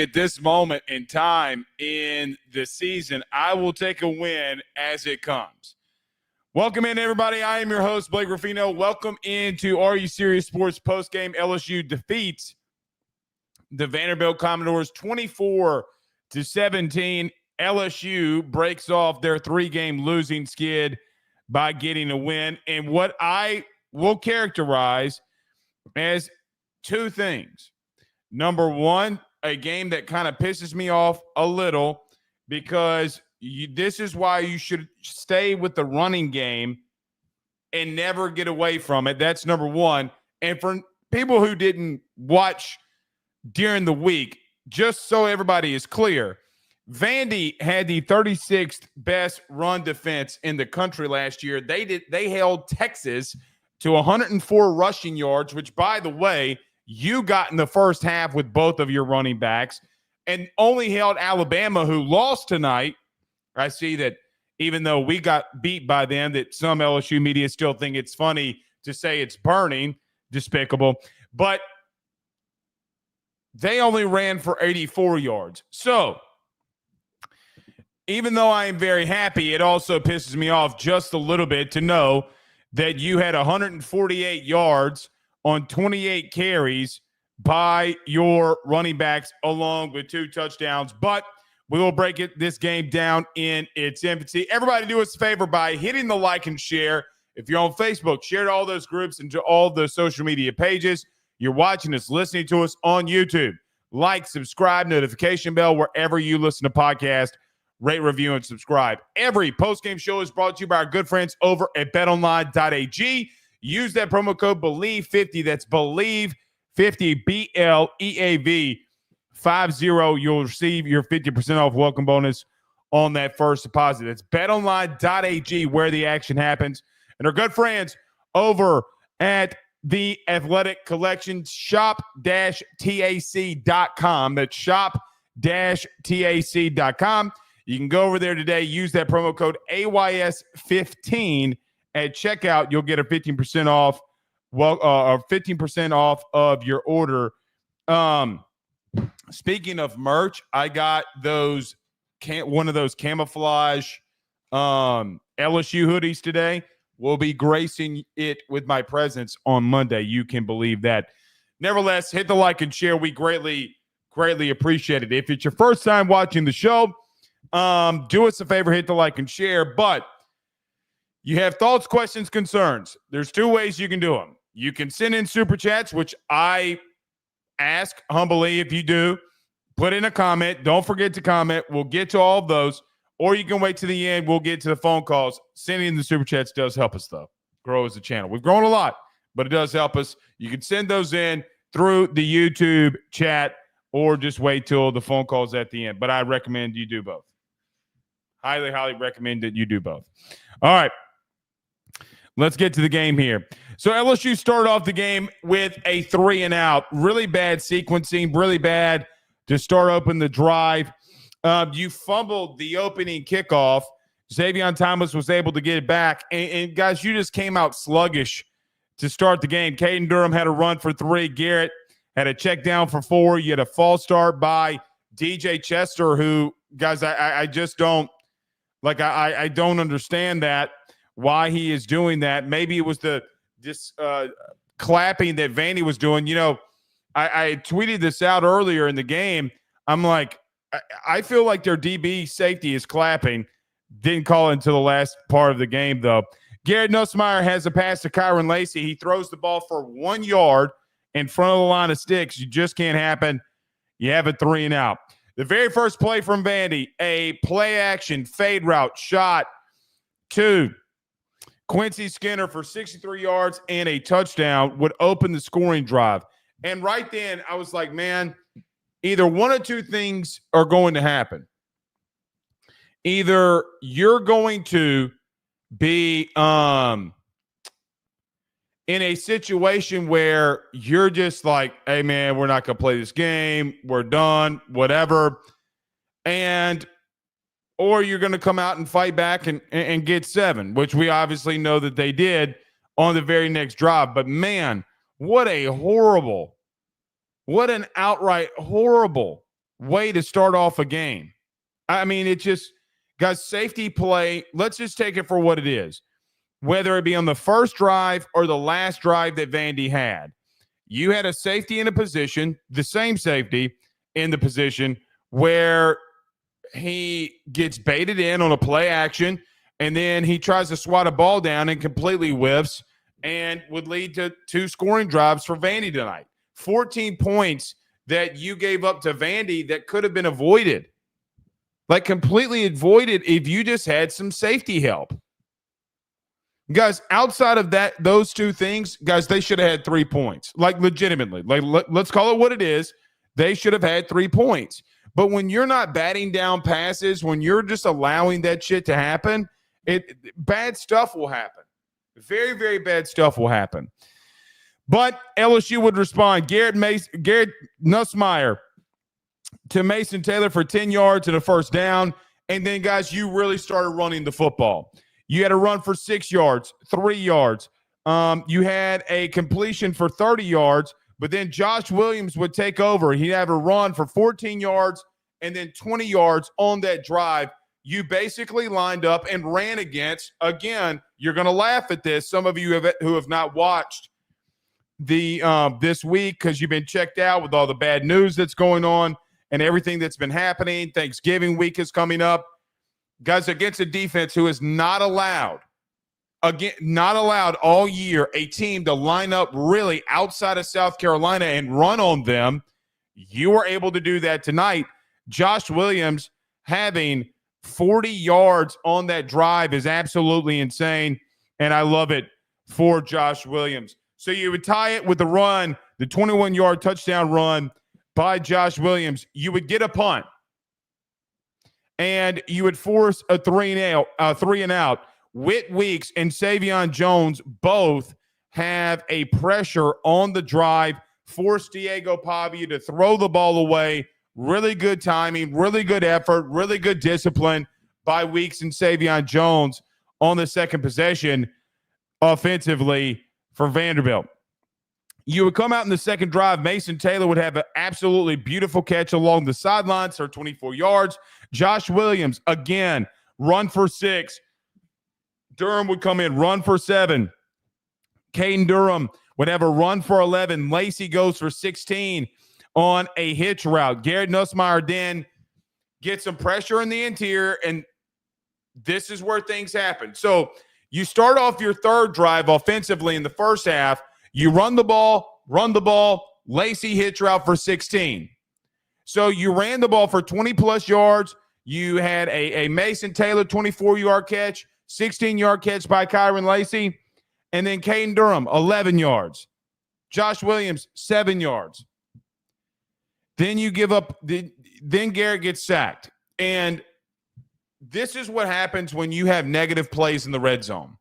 At this moment in time in the season, I will take a win as it comes. Welcome in, everybody. I am your host, Blake Ruffino. Welcome into Are You Serious Sports Postgame. LSU defeats the Vanderbilt Commodores 24-17. LSU breaks off their three-game losing skid by getting a win. And what I will characterize as two things. Number one, a game that kind of pisses me off a little because this is why you should stay with the running game and never get away from it. That's number one. And for people who didn't watch during the week, just so everybody is clear, Vandy had the 36th best run defense in the country last year. They held Texas to 104 rushing yards, which, by the way, you got in the first half with both of your running backs, and only held Alabama, who lost tonight. I see that even though we got beat by them, that some LSU media still think it's funny to say it's burning. Despicable. But they only ran for 84 yards. So even though I am very happy, it also pisses me off just a little bit to know that you had 148 yards on 28 carries by your running backs along with 2 touchdowns. But we will break this game down in its infancy. Everybody do us a favor by hitting the like and share. If you're on Facebook, share to all those groups and to all the social media pages. You're watching us, listening to us on YouTube. Like, subscribe, notification bell, wherever you listen to podcasts. Rate, review, and subscribe. Every postgame show is brought to you by our good friends over at betonline.ag. Use that promo code BELIEVE50. That's BELIEVE50, BLEAV 50. You'll receive your 50% off welcome bonus on that first deposit. That's betonline.ag, where the action happens. And our good friends over at the Athletic Collection, shop-tac.com. That's shop-tac.com. You can go over there today, use that promo code AYS15 at checkout. You'll get a 15% off, 15% off of your order. Speaking of merch, I got one of those camouflage LSU hoodies today. We'll be gracing it with my presence on Monday. You can believe that. Nevertheless, hit the like and share. We greatly appreciate it. If it's your first time watching the show, do us a favor, hit the like and share. But you have thoughts, questions, concerns. There's 2 ways you can do them. You can send in super chats, which I ask humbly if you do. Put in a comment. Don't forget to comment. We'll get to all of those. Or you can wait to the end. We'll get to the phone calls. Sending in the super chats does help us, though, grow as a channel. We've grown a lot, but it does help us. You can send those in through the YouTube chat or just wait till the phone calls at the end. But I recommend you do both. Highly, highly recommend that you do both. All right. Let's get to the game here. So LSU started off the game with a 3-and-out. Really bad sequencing, really bad to start open the drive. You fumbled the opening kickoff. Xavier Thomas was able to get it back. And guys, you just came out sluggish to start the game. Caden Durham had a run for 3. Garrett had a check down for 4. You had a false start by DJ Chester, who, guys, I just don't – like, I don't understand that, why he is doing that. Maybe it was this clapping that Vandy was doing. You know, I tweeted this out earlier in the game. I'm like, I feel like their DB safety is clapping. Didn't call it until the last part of the game, though. Garrett Nussmeier has a pass to Kyron Lacey. He throws the ball for 1 yard in front of the line of sticks. You just can't happen. You have a 3-and-out. The very first play from Vandy, a play-action fade route shot to Quincy Skinner for 63 yards and a touchdown would open the scoring drive. And right then, I was like, man, either one of 2 things are going to happen. Either you're going to be in a situation where you're just like, hey, man, we're not going to play this game. We're done, whatever. Or you're going to come out and fight back and get 7, which we obviously know that they did on the very next drive. But, man, what an outright horrible way to start off a game. I mean, it just, guys, safety play, let's just take it for what it is. Whether it be on the first drive or the last drive that Vandy had, you had a safety in a position, the same safety in the position where he gets baited in on a play action, and then he tries to swat a ball down and completely whiffs and would lead to 2 scoring drives for Vandy tonight. 14 points that you gave up to Vandy that could have been avoided. Like completely avoided if you just had some safety help. Guys, outside of that, those 2 things, guys, they should have had 3 points. Like legitimately. Like let's call it what it is. They should have had 3 points. But when you're not batting down passes, when you're just allowing that shit to happen, bad stuff will happen. Very, very bad stuff will happen. But LSU would respond. Garrett Nussmeier to Mason Taylor for 10 yards and a first down. And then, guys, you really started running the football. You had a run for 6 yards, 3 yards. You had a completion for 30 yards, but then Josh Williams would take over. He'd have a run for 14 yards and then 20 yards on that drive. You basically lined up and ran against, again, you're going to laugh at this. Some of you who have not watched this week because you've been checked out with all the bad news that's going on and everything that's been happening. Thanksgiving week is coming up. Guys, against a defense who is not allowed all year, a team to line up really outside of South Carolina and run on them, you were able to do that tonight. Josh Williams having 40 yards on that drive is absolutely insane, and I love it for Josh Williams. So you would tie it with the run, the 21-yard touchdown run by Josh Williams. You would get a punt, and you would force a three and out. Whit Weeks and Savion Jones both have a pressure on the drive, force Diego Pavia to throw the ball away. Really good timing, really good effort, really good discipline by Weeks and Savion Jones on the second possession offensively for Vanderbilt. You would come out in the second drive. Mason Taylor would have an absolutely beautiful catch along the sidelines for 24 yards. Josh Williams, again, run for 6. Durham would come in, run for 7. Caden Durham would have a run for 11. Lacey goes for 16 on a hitch route. Garrett Nussmeier then gets some pressure in the interior, and this is where things happen. So you start off your third drive offensively in the first half. You run the ball, Lacey hitch route for 16. So you ran the ball for 20-plus yards. You had a Mason Taylor 24-yard catch, 16-yard catch by Kyron Lacey, and then Caden Durham, 11 yards. Josh Williams, 7 yards. Then you give up. Then Garrett gets sacked. And this is what happens when you have negative plays in the red zone.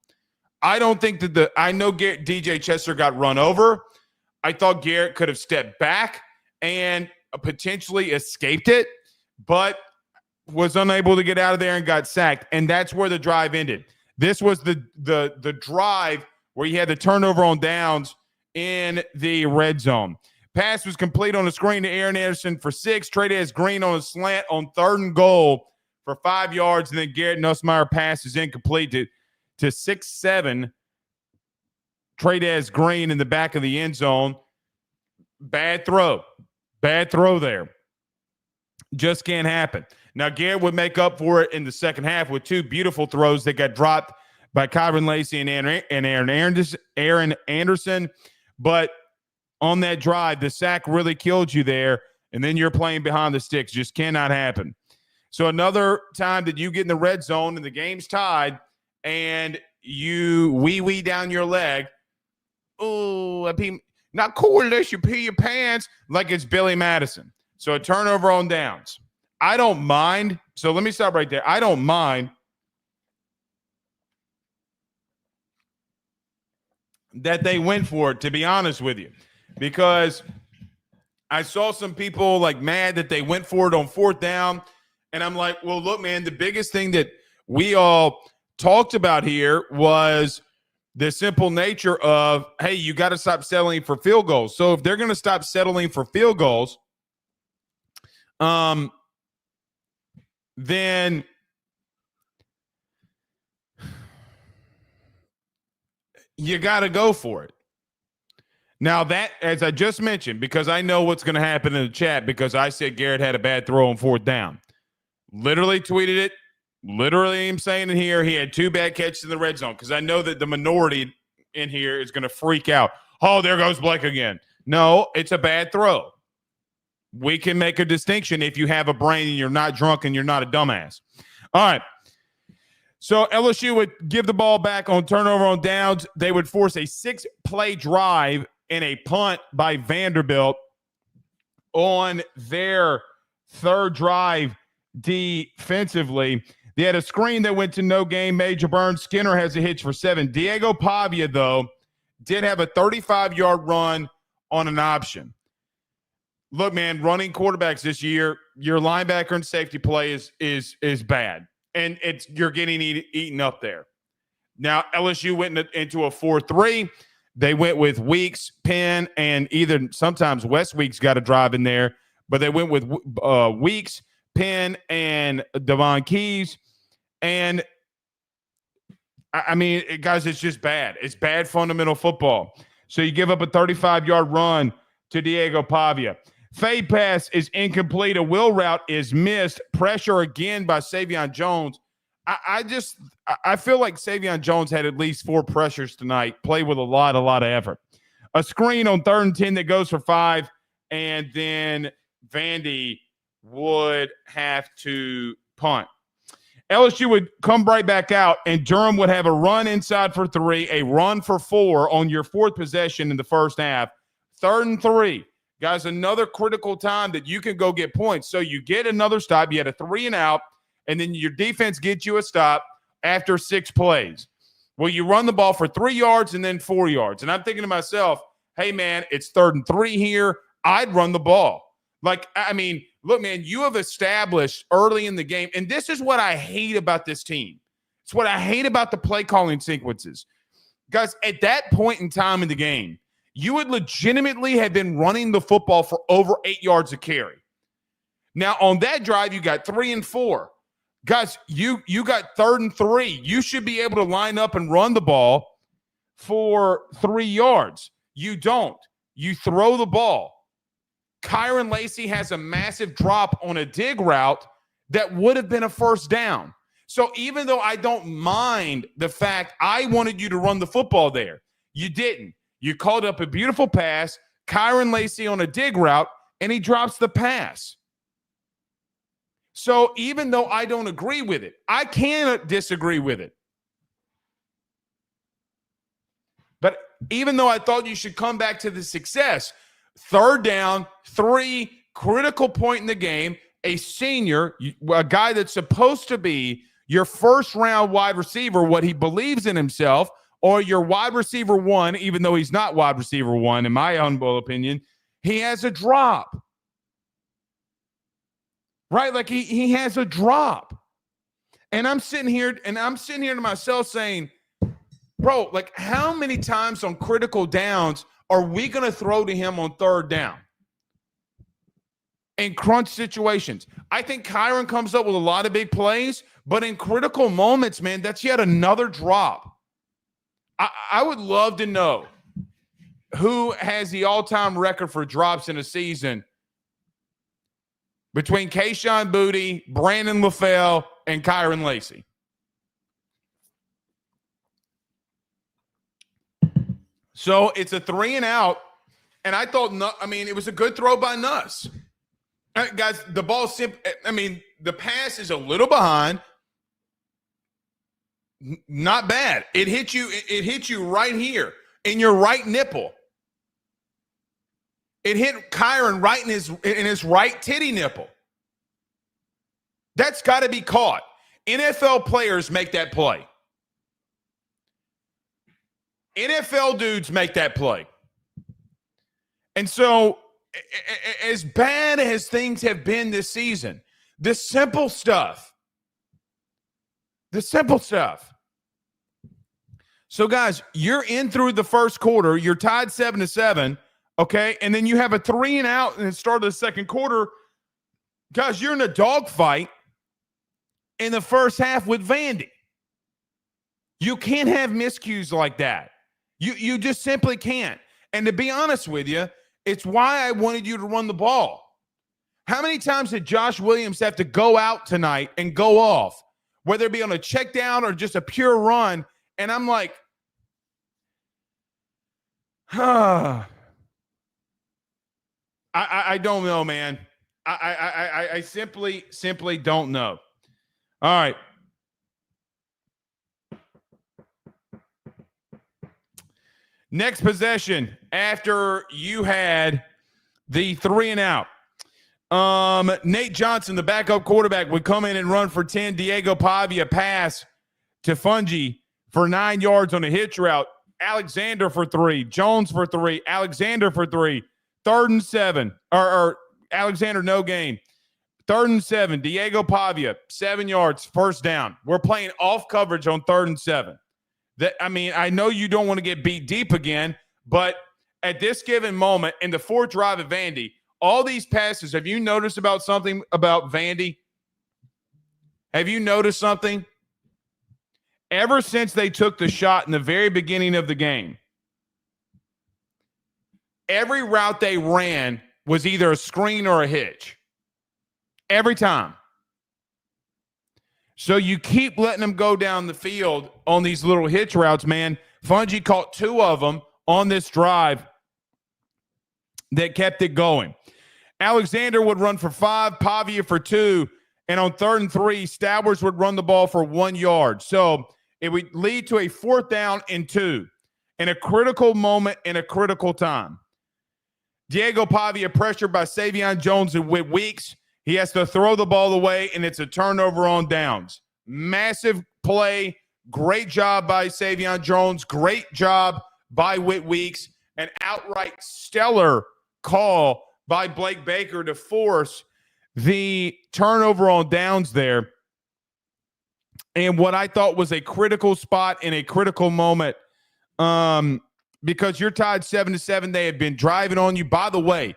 I don't think that I know DJ Chester got run over. I thought Garrett could have stepped back and potentially escaped it, but was unable to get out of there and got sacked. And that's where the drive ended. This was the drive where you had the turnover on downs in the red zone. Pass was complete on a screen to Aaron Anderson for 6. Trey'Dez Green on a slant on 3rd and goal for 5 yards. And then Garrett Nussmeier passes incomplete to 6-7. Trey'Dez Green in the back of the end zone. Bad throw there. Just can't happen. Now, Garrett would make up for it in the second half with 2 beautiful throws that got dropped by Kyron Lacey and Aaron Anderson. But on that drive, the sack really killed you there, and then you're playing behind the sticks. Just cannot happen. So another time that you get in the red zone and the game's tied, and you wee down your leg. Oh, not cool unless you pee your pants like it's Billy Madison. So a turnover on downs. I don't mind. So let me stop right there. I don't mind that they went for it, to be honest with you, because I saw some people like mad that they went for it on 4th down. And I'm like, well, look, man, the biggest thing that we all talked about here was the simple nature of, hey, you got to stop settling for field goals. So if they're going to stop settling for field goals, then you got to go for it. Now that, as I just mentioned, because I know what's going to happen in the chat, because I said Garrett had a bad throw on 4th down. Literally tweeted it. Literally, I'm saying it here. He had 2 bad catches in the red zone, because I know that the minority in here is going to freak out. Oh, there goes Blake again. No, it's a bad throw. We can make a distinction if you have a brain and you're not drunk and you're not a dumbass. All right. So LSU would give the ball back on turnover on downs. They would force a 6-play drive and a punt by Vanderbilt on their 3rd drive defensively. They had a screen that went to no gain. Major Burns. Skinner has a hitch for 7. Diego Pavia, though, did have a 35-yard run on an option. Look, man, running quarterbacks this year, your linebacker and safety play is bad. And you're getting eaten up there. Now, LSU went into a 4-3. They went with Weeks, Penn, and sometimes West Weeks got a drive in there, but they went with Weeks, Penn, and Devon Keys. And, I mean, guys, it's just bad. It's bad fundamental football. So you give up a 35-yard run to Diego Pavia. Fade pass is incomplete. A wheel route is missed. Pressure again by Savion Jones. I feel like Savion Jones had at least 4 pressures tonight. Played with a lot of effort. A screen on 3rd and 10 that goes for 5, and then Vandy would have to punt. LSU would come right back out, and Durham would have a run inside for 3, a run for 4 on your 4th possession in the first half. 3rd and 3. Guys, another critical time that you can go get points. So you get another stop. You had a 3 and out, and then your defense gets you a stop after 6 plays. Well, you run the ball for 3 yards and then 4 yards. And I'm thinking to myself, hey, man, it's 3rd and 3 here. I'd run the ball. Like, I mean, look, man, you have established early in the game, and this is what I hate about this team. It's what I hate about the play calling sequences. Guys, at that point in time in the game, you would legitimately have been running the football for over 8 yards a carry. Now, on that drive, you got 3 and 4. Guys, you got 3rd and 3. You should be able to line up and run the ball for 3 yards. You don't. You throw the ball. Kyron Lacey has a massive drop on a dig route that would have been a 1st down. So even though I don't mind the fact I wanted you to run the football there, you didn't. You called up a beautiful pass, Kyron Lacey on a dig route, and he drops the pass. So even though I don't agree with it, I cannot disagree with it. But even though I thought you should come back to the success, 3rd down, 3, critical point in the game, a senior, a guy that's supposed to be your 1st-round wide receiver, what he believes in himself, or your wide receiver 1, even though he's not wide receiver 1, in my humble opinion, he has a drop. Right? Like he has a drop. And I'm sitting here to myself saying, bro, like how many times on critical downs are we going to throw to him on 3rd down? In crunch situations. I think Kyron comes up with a lot of big plays, but in critical moments, man, that's yet another drop. I would love to know who has the all-time record for drops in a season between Kayshawn Booty, Brandon LaFell, and Kyron Lacey. So it's a 3 and out, and I thought, it was a good throw by Nuss. Guys, the ball the pass is a little behind. Not bad. It hit you right here in your right nipple. It hit Kyron right in his right titty nipple. That's got to be caught. NFL players make that play. NFL dudes make that play. And so, as bad as things have been this season, the simple stuff. So, guys, you're in through the first quarter. You're tied 7-7, okay? And then you have a 3 and out in the start of the second quarter. Because you're in a dogfight in the first half with Vandy. You can't have miscues like that. You just simply can't. And to be honest with you, it's why I wanted you to run the ball. How many times did Josh Williams have to go out tonight and go off, whether it be on a check down or just a pure run? And I'm like, I don't know, man. I simply don't know. All right. Next possession after you had the 3 and out. Nate Johnson, the backup quarterback, would come in and run for 10. Diego Pavia pass to Fungi for 9 yards on a hitch route. Alexander for 3. Jones for 3. Alexander for 3. 3rd and 7. Or Alexander, no gain. 3rd and 7. Diego Pavia, 7 yards, first down. We're playing off coverage on 3rd and 7. I know you don't want to get beat deep again, but at this given moment in the 4th drive of Vandy, all these passes, have you noticed about something about Vandy? Have you noticed something? Ever since they took the shot in the very beginning of the game, every route they ran was either a screen or a hitch. Every time. So you keep letting them go down the field on these little hitch routes, man. Fungi caught 2 of them on this drive that kept it going. Alexander would run for 5, Pavia for 2, and on 3rd and 3, Stowers would run the ball for 1 yard. So it would lead to a 4th down and 2 in a critical moment in a critical time. Diego Pavia pressured by Savion Jones and Whit Weeks. He has to throw the ball away, and it's a turnover on downs. Massive play. Great job by Savion Jones. Great job by Whit Weeks. An outright stellar call by Blake Baker to force the turnover on downs there. And what I thought was a critical spot in a critical moment, because you're tied 7-7. They had been driving on you. By the way,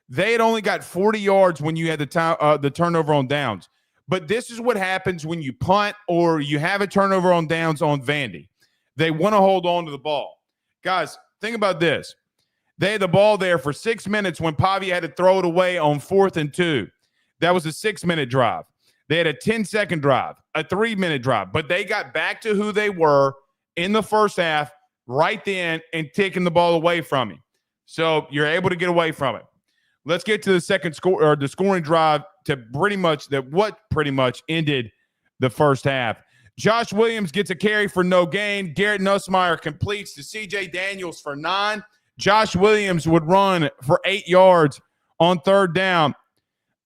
they had only got 40 yards when you had the turnover on downs. But this is what happens when you punt or you have a turnover on downs on Vandy. They want to hold on to the ball. Guys, think about this. They had the ball there for 6 minutes when Pavia had to throw it away on 4th and 2. That was a 6-minute drive. They had a 10-second drive, a 3-minute drive. But they got back to who they were in the first half right then and taking the ball away from him. So you're able to get away from it. Let's get to the second score, or the scoring drive, to pretty much ended the first half. Josh Williams gets a carry for no gain. Garrett Nussmeier completes to C.J. Daniels for 9. Josh Williams would run for 8 yards on 3rd down.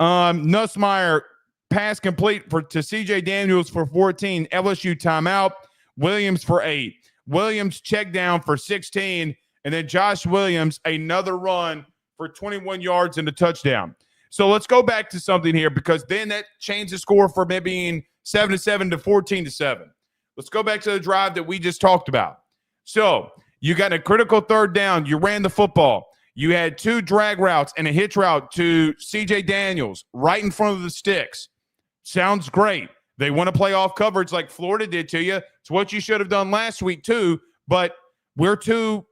Nussmeier pass complete to C.J. Daniels for 14. LSU timeout. Williams for 8. Williams check down for 16. And then Josh Williams, another run for 21 yards and a touchdown. So let's go back to something here, because then that changed the score from it being 7-7 to 14-7. Let's go back to the drive that we just talked about. So you got a critical 3rd down. You ran the football. You had 2 drag routes and a hitch route to C.J. Daniels right in front of the sticks. Sounds great. They want to play off coverage like Florida did to you. It's what you should have done last week too, but we're too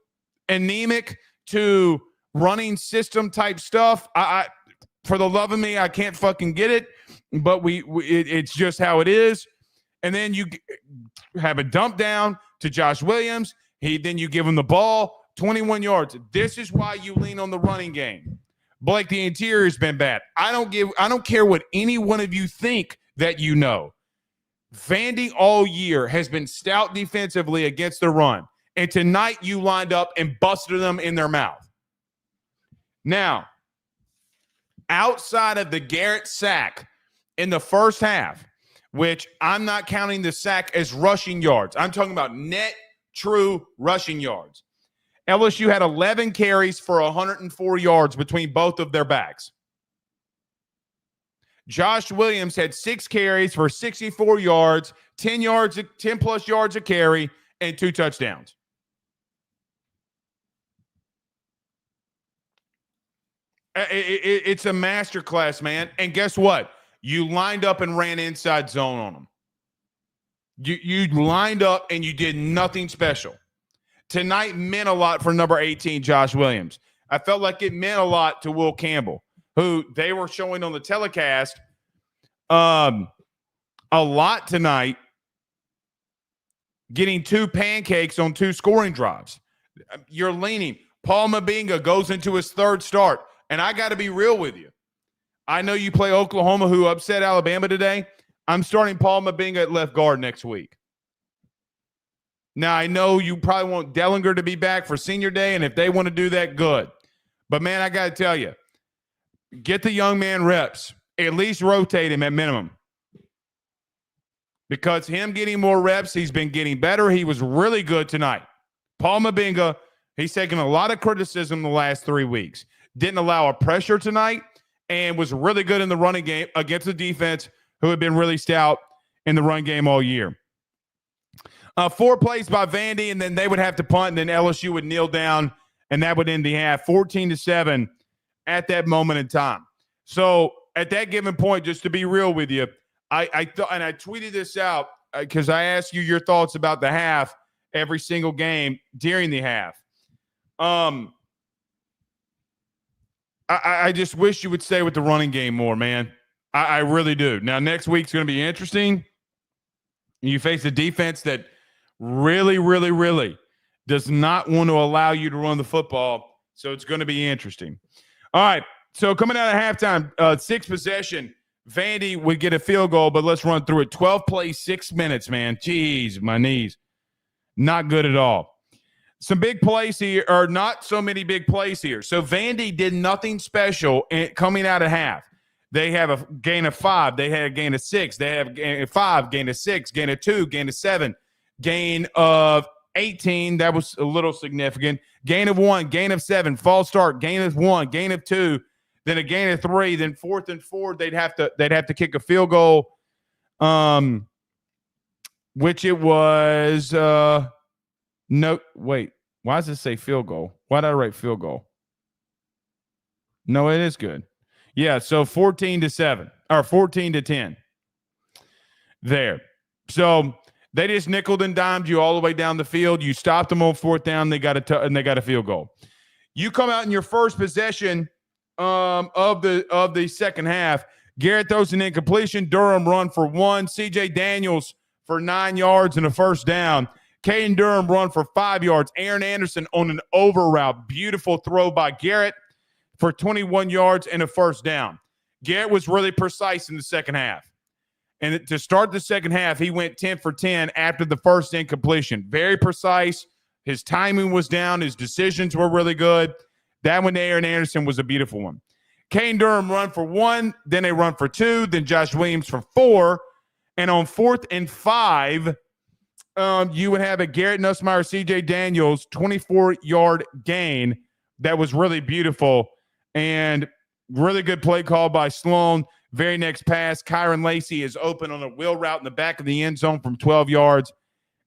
anemic to running system type stuff. I for the love of me, I can't fucking get it, but it's just how it is. And then you have a dump down to Josh Williams. Then you give him the ball, 21 yards. This is why you lean on the running game. Blake, the interior has been bad. I don't care what any one of you think that you know. Vandy all year has been stout defensively against the run. And tonight you lined up and busted them in their mouth. Now, outside of the Garrett sack in the first half, which I'm not counting the sack as rushing yards. I'm talking about net true rushing yards. LSU had 11 carries for 104 yards between both of their backs. Josh Williams had 6 carries for 64 yards, 10 plus yards a carry, and 2 touchdowns. It's a masterclass, man. And guess what? You lined up and ran inside zone on them. You lined up and you did nothing special. Tonight meant a lot for number 18, Josh Williams. I felt like it meant a lot to Will Campbell, who they were showing on the telecast a lot tonight, getting 2 pancakes on 2 scoring drives. You're leaning. Paul Mabinga goes into his 3rd start. And I got to be real with you. I know you play Oklahoma, who upset Alabama today. I'm starting Paul Mabinga at left guard next week. Now, I know you probably want Dellinger to be back for senior day, and if they want to do that, good. But, man, I got to tell you, get the young man reps. At least rotate him at minimum. Because him getting more reps, he's been getting better. He was really good tonight. Paul Mabinga, he's taken a lot of criticism the last 3 weeks. Didn't allow a pressure tonight and was really good in the running game against the defense who had been really stout in the run game all year. 4 plays by Vandy, and then they would have to punt, and then LSU would kneel down, and that would end the half 14-7 at that moment in time. So at that given point, just to be real with you, I thought, and I tweeted this out because I asked you your thoughts about the half every single game during the half. I just wish you would stay with the running game more, man. I really do. Now, next week's going to be interesting. You face a defense that really, really, really does not want to allow you to run the football, so it's going to be interesting. All right, so coming out of halftime, 6th possession, Vandy would get a field goal, but let's run through it. 12 plays, 6 minutes, man. Jeez, my knees. Not good at all. Some big plays here, or not so many big plays here. So Vandy did nothing special coming out of half. They have a gain of 5. They had a gain of 6. They have a gain of 5, gain of 6, gain of 2, gain of 7, gain of 18. That was a little significant. Gain of 1, gain of 7, false start, gain of 1, gain of 2, then a gain of 3. Then 4th and 4, they'd have to kick a field goal, which it was. No, wait. Why does it say field goal? Why did I write field goal? No, it is good. Yeah, so 14-7 or 14-10 there. So they just nickeled and dimed you all the way down the field. You stopped them on 4th down. They got a field goal. You come out in your first possession of the second half. Garrett throws an incompletion. Durham run for 1. C.J. Daniels for 9 yards and a first down. Caden Durham run for 5 yards. Aaron Anderson on an over route. Beautiful throw by Garrett for 21 yards and a first down. Garrett was really precise in the second half. And to start the second half, he went 10 for 10 after the first incompletion. Very precise. His timing was down. His decisions were really good. That one to Aaron Anderson was a beautiful one. Caden Durham run for 1. Then they run for 2. Then Josh Williams for 4. And on 4th and 5, you would have a Garrett Nussmeier, C.J. Daniels 24-yard gain that was really beautiful and really good play call by Sloan. Very next pass, Kyron Lacey is open on a wheel route in the back of the end zone from 12 yards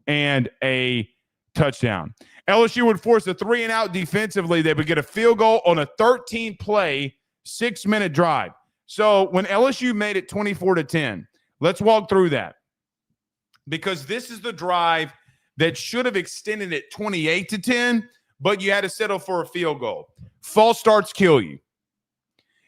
and a touchdown. LSU would force a 3-and-out defensively. They would get a field goal on a 13-play, 6-minute drive. So when LSU made it 24-10, let's walk through that. Because this is the drive that should have extended it 28-10, but you had to settle for a field goal. False starts kill you.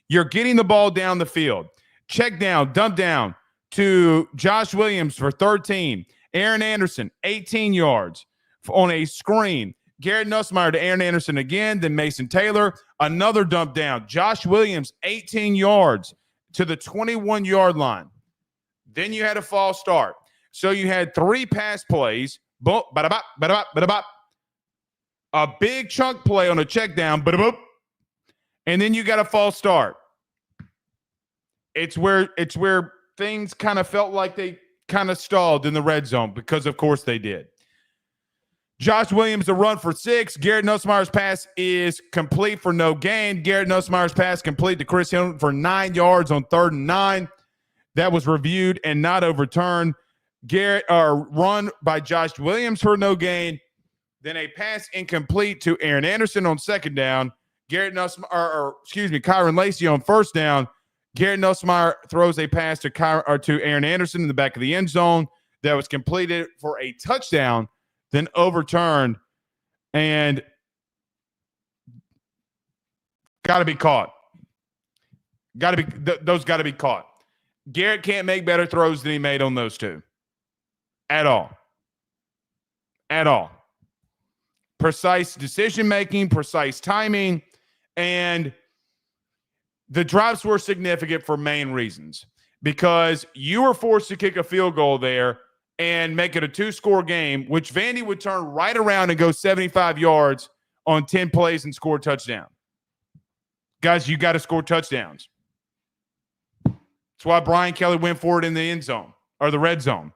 You're getting the ball down the field. Check down, dump down to Josh Williams for 13. Aaron Anderson, 18 yards on a screen. Garrett Nussmeier to Aaron Anderson again, then Mason Taylor. Another dump down. Josh Williams, 18 yards to the 21-yard line. Then you had a false start. So you had 3 pass plays, boom, ba-da-bop, ba-da-bop, ba-da-bop. A big chunk play on a check down, ba-da-boop, and then you got a false start. It's where things kind of felt like they kind of stalled in the red zone because, of course, they did. Josh Williams, a run for 6. Garrett Nussmeier's pass is complete for no gain. Garrett Nussmeier's pass complete to Chris Hilton for 9 yards on 3rd and 9. That was reviewed and not overturned. Run by Josh Williams for no gain. Then a pass incomplete to Aaron Anderson on 2nd down. Kyron Lacey on first down. Garrett Nussmeier throws a pass to Aaron Anderson in the back of the end zone that was completed for a touchdown, then overturned, and got to be caught. Those got to be caught. Garrett can't make better throws than he made on those two. At all. Precise decision-making, precise timing, and the drops were significant for main reasons. Because you were forced to kick a field goal there and make it a 2-score game, which Vandy would turn right around and go 75 yards on 10 plays and score a touchdown. Guys, you got to score touchdowns. That's why Brian Kelly went for it in the end zone or the red zone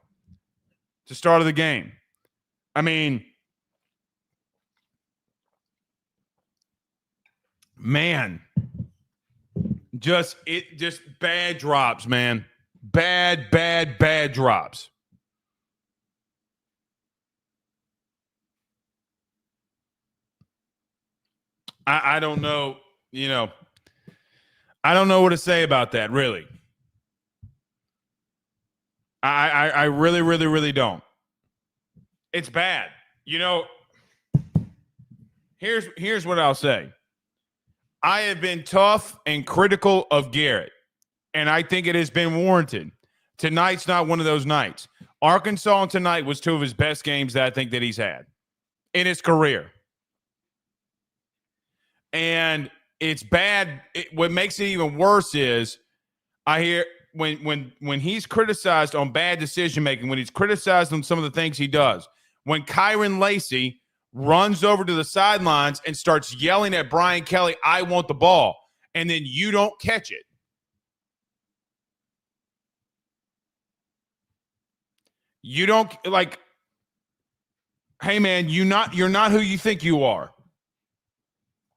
to start of the game. I mean, man, just bad drops, man. Bad drops. I don't know, I don't know what to say about that, really. I really, really, really don't. It's bad. Here's what I'll say. I have been tough and critical of Garrett, and I think it has been warranted. Tonight's not one of those nights. Arkansas tonight was two of his best games that I think that he's had in his career. And it's bad. What makes it even worse is I hear when he's criticized on bad decision-making, when he's criticized on some of the things he does, when Kyron Lacey runs over to the sidelines and starts yelling at Brian Kelly, I want the ball, and then you don't catch it. You don't hey man, you're not who you think you are.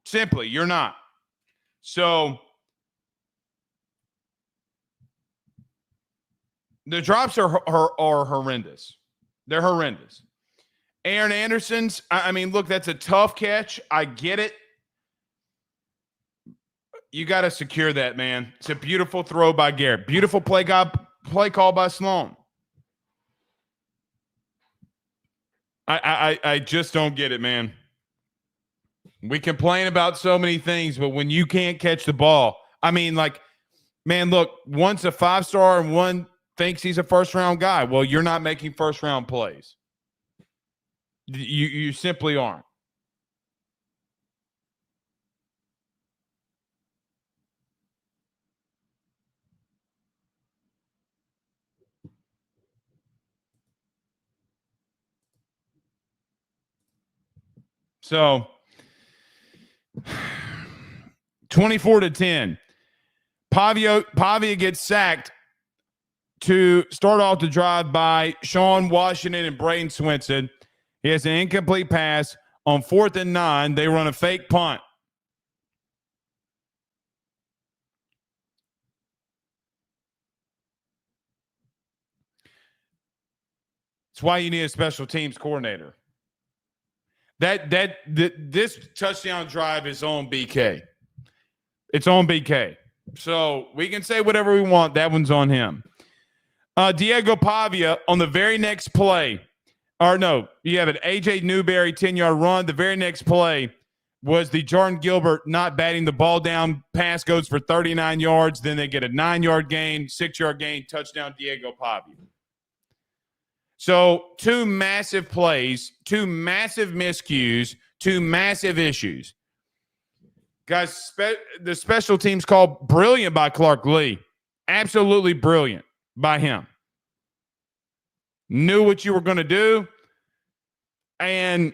Simply, you're not. So the drops are horrendous. They're horrendous. Aaron Anderson's, I mean, look, that's a tough catch. I get it. You got to secure that, man. It's a beautiful throw by Garrett. Beautiful play call by Sloan. I just don't get it, man. We complain about so many things, but when you can't catch the ball, I mean, man, look, one's a 5-star and one thinks he's a first-round guy. Well, you're not making first-round plays. You simply aren't. So 24-10. Pavia gets sacked to start off the drive by Sean Washington and Braden Swinson. He has an incomplete pass. On 4th and 9, they run a fake punt. That's why you need a special teams coordinator. This touchdown drive is on BK. It's on BK. So we can say whatever we want. That one's on him. Diego Pavia on the very next play. Or no, you have an A.J. Newberry 10-yard run. The very next play was the Jordan Gilbert not batting the ball down. Pass goes for 39 yards. Then they get a 9-yard gain, 6-yard gain, touchdown Diego Pavia. So 2 massive plays, 2 massive miscues, 2 massive issues. Guys, the special teams call brilliant by Clark Lee. Absolutely brilliant by him. Knew what you were going to do and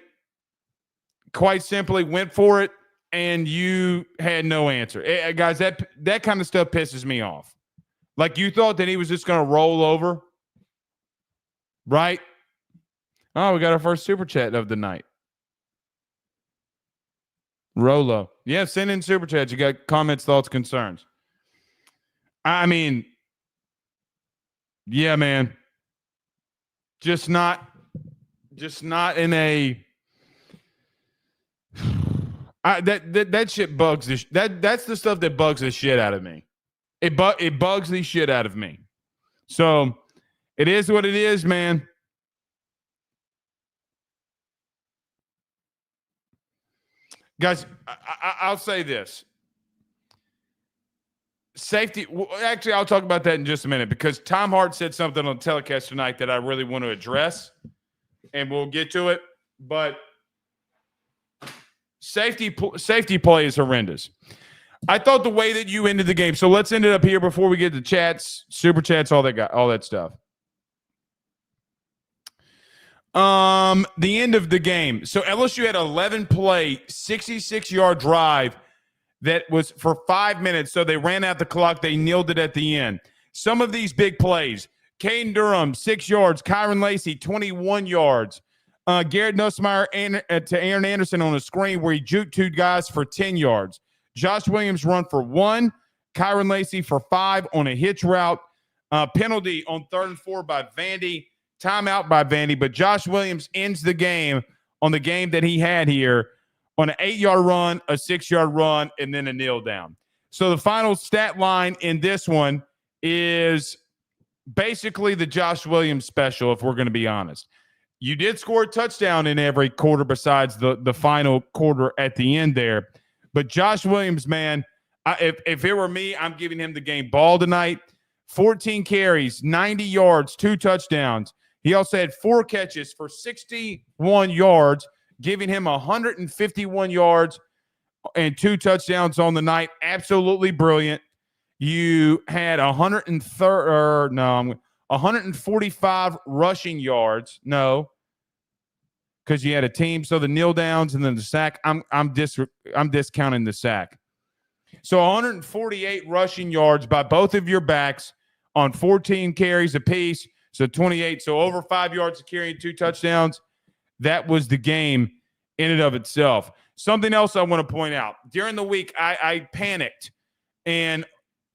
quite simply went for it, and you had no answer. Guys, that kind of stuff pisses me off. Like, you thought that he was just going to roll over, right? Oh, we got our first super chat of the night. Rolo. Yeah, send in super chats. You got comments, thoughts, concerns. I mean, yeah, man. Just not in a That shit bugs the that's the stuff that bugs the shit out of me. It bugs the shit out of me. So it is what it is, man. Guys, I'll say this. Safety. Actually, I'll talk about that in just a minute because Tom Hart said something on the telecast tonight that I really want to address, and we'll get to it. But safety play is horrendous. I thought the way that you ended the game. So let's end it up here before we get to chats, super chats, all that stuff. The end of the game. So LSU had 11 play, 66-yard drive that was for 5 minutes. So they ran out the clock. They kneeled it at the end. Some of these big plays: Caden Durham, 6 yards; Kyron Lacey, 21 yards; Garrett Nussmeier to Aaron Anderson on a screen where he juked 2 guys for 10 yards. Josh Williams run for 1. Kyron Lacey for 5 on a hitch route. Penalty on 3rd and 4 by Vandy. Timeout by Vandy. But Josh Williams ends the game on the game that he had here on an 8-yard run, a 6-yard run, and then a kneel down. So the final stat line in this one is basically the Josh Williams special, if we're going to be honest. You did score a touchdown in every quarter besides the final quarter at the end there. But Josh Williams, man, if it were me, I'm giving him the game ball tonight. 14 carries, 90 yards, 2 touchdowns. He also had 4 catches for 61 yards, giving him 151 yards and 2 touchdowns on the night. Absolutely brilliant. You had 145 rushing yards. No, because you had a team. So the kneel downs and then the sack. I'm discounting the sack. So 148 rushing yards by both of your backs on 14 carries apiece. So 28. So over 5 yards of carry and 2 touchdowns. That was the game in and of itself. Something else I want to point out. During the week, I panicked. And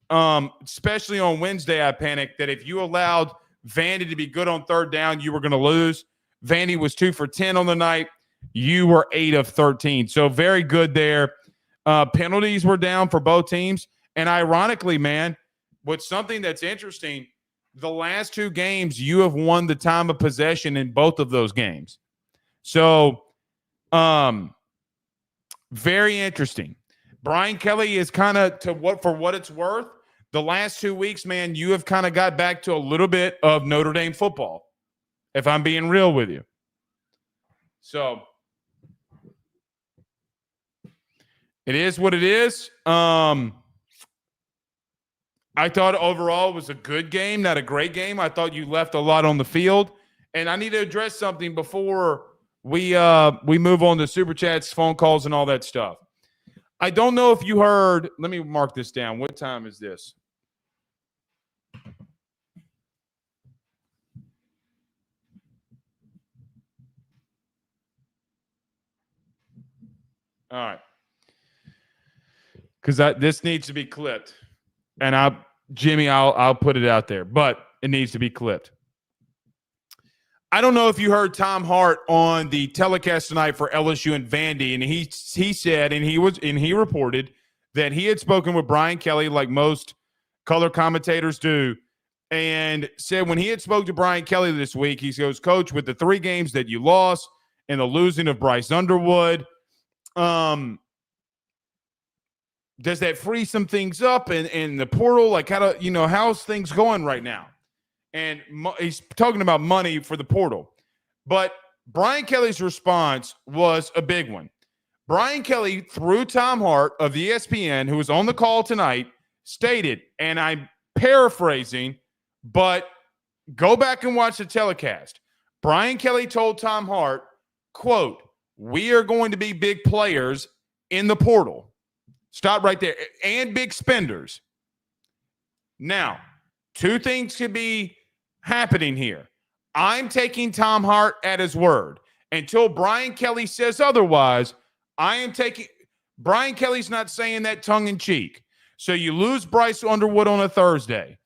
especially on Wednesday, I panicked that if you allowed Vandy to be good on 3rd down, you were going to lose. Vandy was 2 for 10 on the night. You were 8 of 13. So very good there. Penalties were down for both teams. And ironically, man, what's something that's interesting, the last 2 games, you have won the time of possession in both of those games. So very interesting. Brian Kelly is kind of, for what it's worth, the last 2 weeks, man, you have kind of got back to a little bit of Notre Dame football, if I'm being real with you. So it is what it is. I thought overall it was a good game, not a great game. I thought you left a lot on the field. And I need to address something before we move on to Super Chats, phone calls, and all that stuff. I don't know if you heard. Let me mark this down. What time is this? All right. Because this needs to be clipped. And I'll put it out there. But it needs to be clipped. I don't know if you heard Tom Hart on the telecast tonight for LSU and Vandy, and he said, and he reported that he had spoken with Brian Kelly, like most color commentators do, and said when he had spoke to Brian Kelly this week, he goes, "Coach, with the 3 games that you lost and the losing of Bryce Underwood, does that free some things up in the portal? Like, how's things going right now?" And he's talking about money for the portal. But Brian Kelly's response was a big one. Brian Kelly, through Tom Hart of ESPN, who was on the call tonight, stated, and I'm paraphrasing, but go back and watch the telecast. Brian Kelly told Tom Hart, quote, "We are going to be big players in the portal." Stop right there. And big spenders. Now, 2 things could be happening here. I'm taking Tom Hart at his word. Until Brian Kelly says otherwise, Brian Kelly's not saying that tongue in cheek. So you lose Bryce Underwood on a Thursday.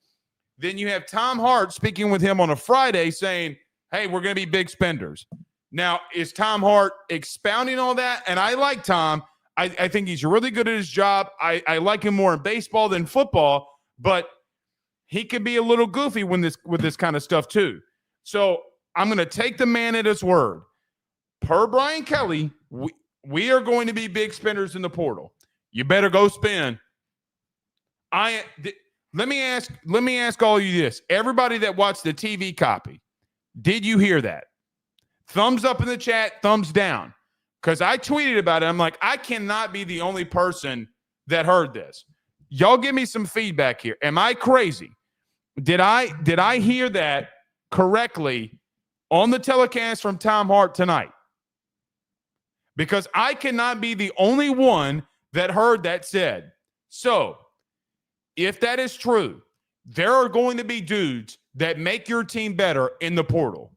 Then you have Tom Hart speaking with him on a Friday saying, "Hey, we're going to be big spenders." Now, is Tom Hart expounding all that? And I like Tom. I think he's really good at his job. I like him more in baseball than football, but he can be a little goofy with this kind of stuff too. So I'm going to take the man at his word. Per Brian Kelly, we are going to be big spenders in the portal. You better go spend. Let me ask all of you this. Everybody that watched the TV copy, did you hear that? Thumbs up in the chat, thumbs down. Because I tweeted about it. I'm like, I cannot be the only person that heard this. Y'all give me some feedback here. Am I crazy? Did I hear that correctly on the telecast from Tom Hart tonight? Because I cannot be the only one that heard that said. So, if that is true, there are going to be dudes that make your team better in the portal.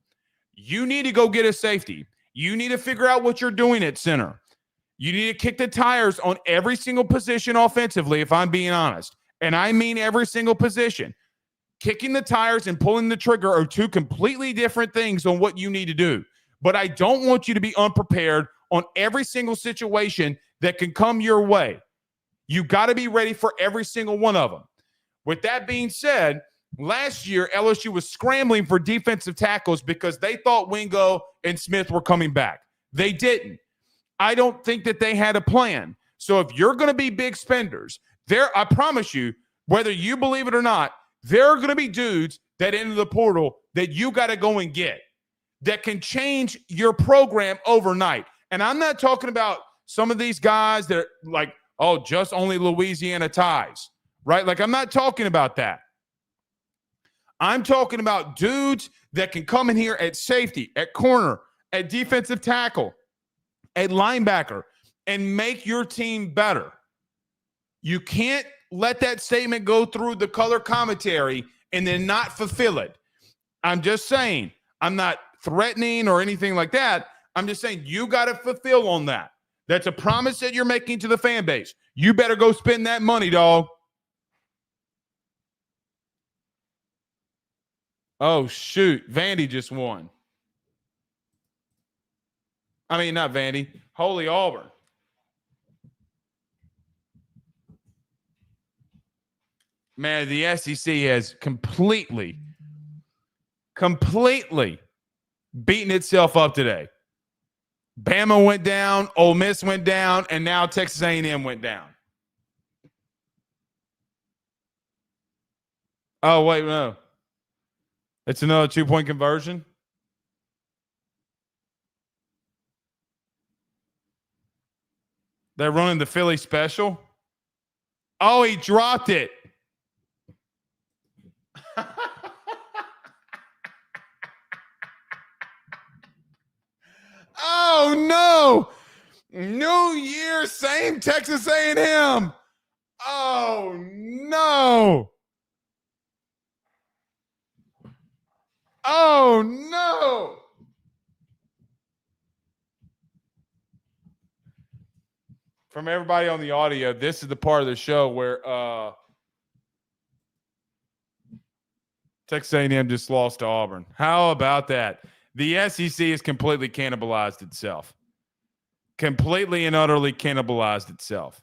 You need to go get a safety. You need to figure out what you're doing at center. You need to kick the tires on every single position offensively, if I'm being honest. And I mean every single position. Kicking the tires and pulling the trigger are two completely different things on what you need to do. But I don't want you to be unprepared on every single situation that can come your way. You got to be ready for every single one of them. With that being said, last year, LSU was scrambling for defensive tackles because they thought Wingo and Smith were coming back. They didn't. I don't think that they had a plan. So if you're going to be big spenders, I promise you, whether you believe it or not, there are going to be dudes that enter the portal that you got to go and get that can change your program overnight. And I'm not talking about some of these guys that are like, oh, just only Louisiana ties, right? Like, I'm not talking about that. I'm talking about dudes that can come in here at safety, at corner, at defensive tackle, at linebacker, and make your team better. You can't let that statement go through the color commentary and then not fulfill it. I'm just saying, I'm not threatening or anything like that. I'm just saying you got to fulfill on that. That's a promise that you're making to the fan base. You better go spend that money, dog. Oh, shoot. Vandy just won. I mean, not Vandy. Holy Auburn. Man, the SEC has completely beaten itself up today. Bama went down, Ole Miss went down, and now Texas A&M went down. Oh, wait, no. It's another 2-point conversion. They're running the Philly special. Oh, he dropped it. Oh, no. New Year, same Texas A&M. Oh, no. Oh, no. From everybody on the audio, this is the part of the show where Texas A&M just lost to Auburn. How about that? The SEC has completely cannibalized itself. Completely and utterly cannibalized itself.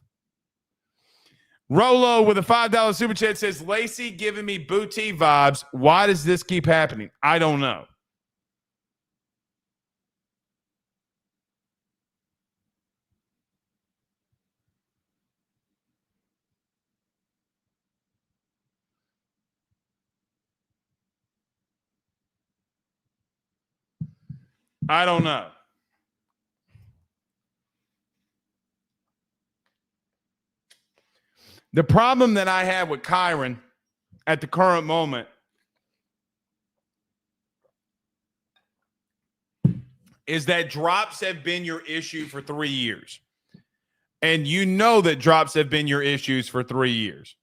Rolo with a $5 super chat says, Lacey giving me booty vibes. Why does this keep happening? I don't know. I don't know. The problem that I have with Kyron at the current moment is that drops have been your issue for 3 years. And you know that drops have been your issues for 3 years.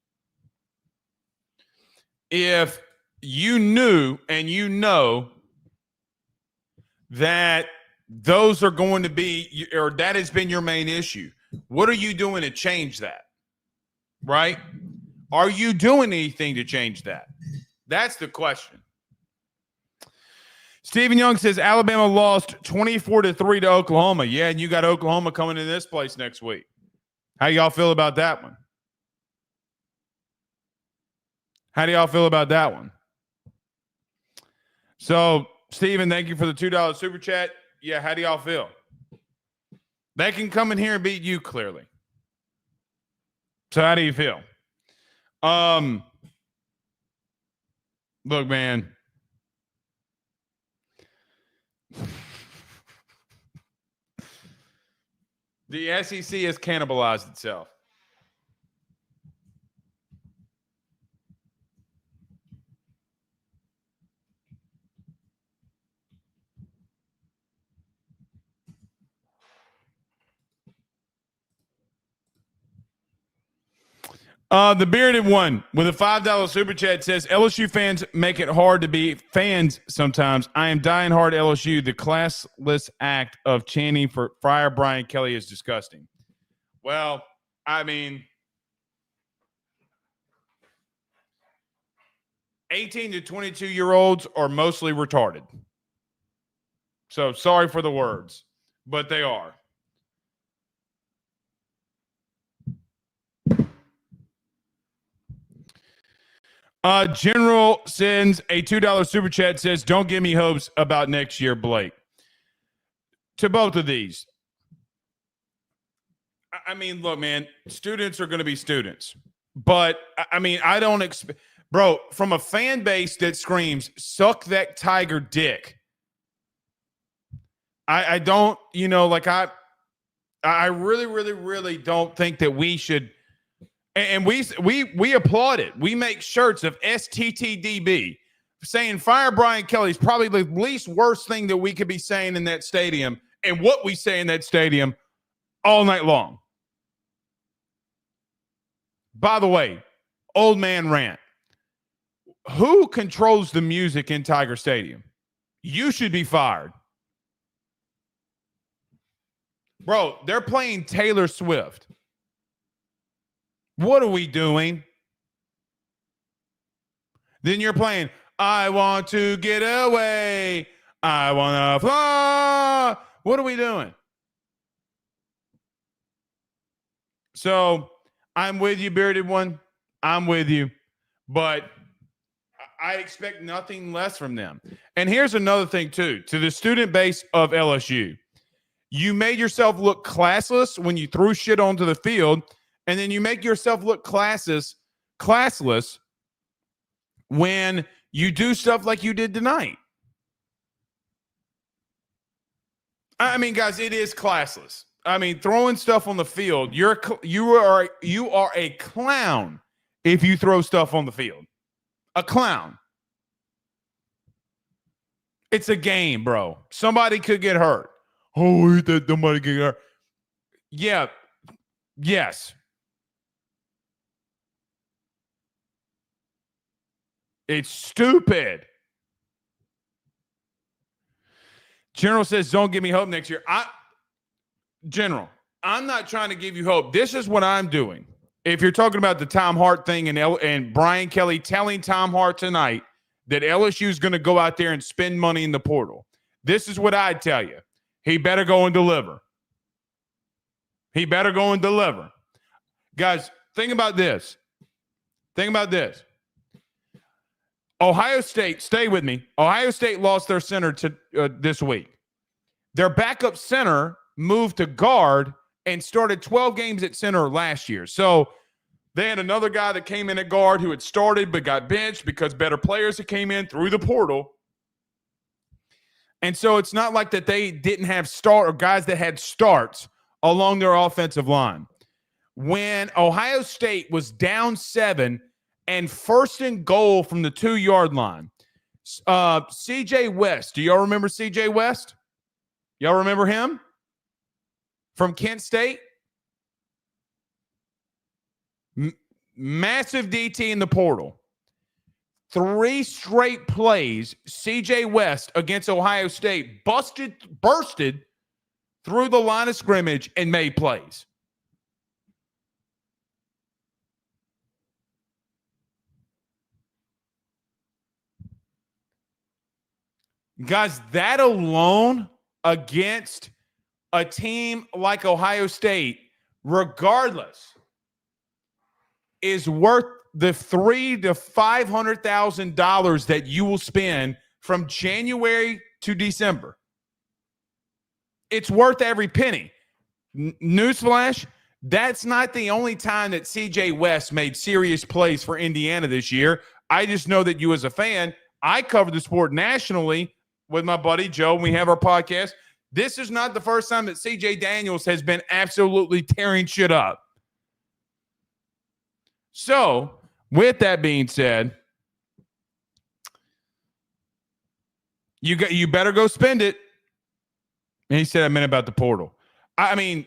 If you knew and you know that those are going to be, or that has been your main issue, what are you doing to change that? Right? Are you doing anything to change that? That's the question. Stephen Young says Alabama lost 24-3 to Oklahoma. Yeah, and you got Oklahoma coming to this place next week. How y'all feel about that one? How do y'all feel about that one? So, Steven, thank you for the $2 super chat. Yeah, how do y'all feel? They can come in here and beat you clearly. So how do you feel? Look, man. The SEC has cannibalized itself. The bearded one with a $5 super chat says LSU fans make it hard to be fans sometimes. I am dying hard LSU. The classless act of chanting for Friar Brian Kelly is disgusting. Well, I mean, 18 to 22-year-olds are mostly retarded. So sorry for the words, but they are. General sends a $2 super chat, says, don't give me hopes about next year, Blake. To both of these. I mean, look, man, students are going to be students. But, I mean, I don't expect, bro, from a fan base that screams, suck that Tiger dick. I don't, you know, like I really, really, really don't think that we should. And we applaud it. We make shirts of STTDB saying Fire Brian Kelly is probably the least worst thing that we could be saying in that stadium and what we say in that stadium all night long. By the way, old man rant. Who controls the music in Tiger Stadium? You should be fired. Bro, they're playing Taylor Swift. What are we doing? Then you're playing, I want to get away. I want to fly. What are we doing? So I'm with you, bearded one. I'm with you. But I expect nothing less from them. And here's another thing, too. To the student base of LSU, you made yourself look classless when you threw shit onto the field. And then you make yourself look classless when you do stuff like you did tonight. I mean, guys, it is classless. I mean, throwing stuff on the field, you are a clown if you throw stuff on the field. A clown. It's a game, bro. Somebody could get hurt. Oh, that somebody get hurt. Yeah. Yes. It's stupid. General says, don't give me hope next year. General, I'm not trying to give you hope. This is what I'm doing. If you're talking about the Tom Hart thing and Brian Kelly telling Tom Hart tonight that LSU is going to go out there and spend money in the portal, this is what I'd tell you. He better go and deliver. He better go and deliver. Guys, think about this. Ohio State, stay with me. Ohio State lost their center this week. Their backup center moved to guard and started 12 games at center last year. So they had another guy that came in at guard who had started but got benched because better players that came in through the portal. And so it's not like that they didn't have guys that had starts along their offensive line. When Ohio State was down 7 and first and goal from the 2-yard line, CJ West. Do y'all remember CJ West? Y'all remember him? From Kent State? Massive DT in the portal. 3 straight plays, CJ West against Ohio State bursted through the line of scrimmage and made plays. Guys, that alone against a team like Ohio State regardless, is worth the $300,000 to $500,000 that you will spend from January to December. It's worth every penny. Newsflash, that's not the only time that CJ West made serious plays for Indiana this year. I just know that you as a fan, I cover the sport nationally with my buddy Joe, and we have our podcast. This is not the first time that CJ Daniels has been absolutely tearing shit up. So, with that being said, you better go spend it. And he said I meant about the portal. I mean,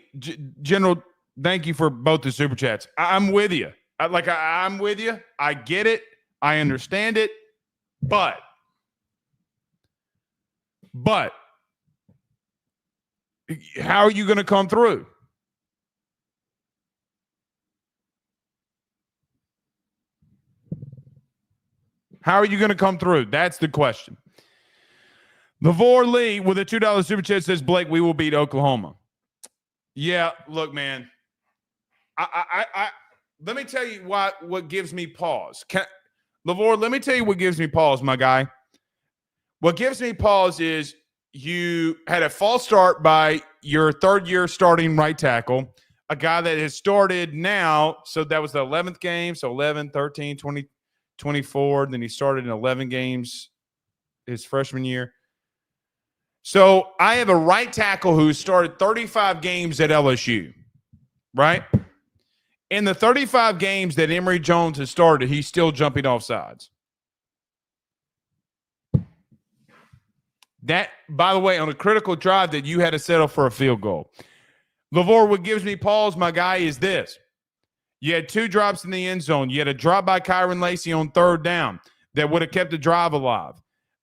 General, thank you for both the super chats. I'm with you. I'm with you. I get it. I understand it. But how are you going to come through? How are you going to come through? That's the question. LeVar Lee with a $2 super chat says, Blake, we will beat Oklahoma. Yeah, look, man. I let me tell you what gives me pause. LeVar, let me tell you what gives me pause, my guy. What gives me pause is you had a false start by your third-year starting right tackle, a guy that has started now. So that was the 11th game. So 11, 13, 20, 24. Then he started in 11 games his freshman year. So I have a right tackle who started 35 games at LSU, right? In the 35 games that Emory Jones has started, he's still jumping off sides. That, by the way, on a critical drive that you had to settle for a field goal. LeVar, what gives me pause, my guy, is this. You had 2 drops in the end zone. You had a drop by Kyron Lacey on 3rd down that would have kept the drive alive.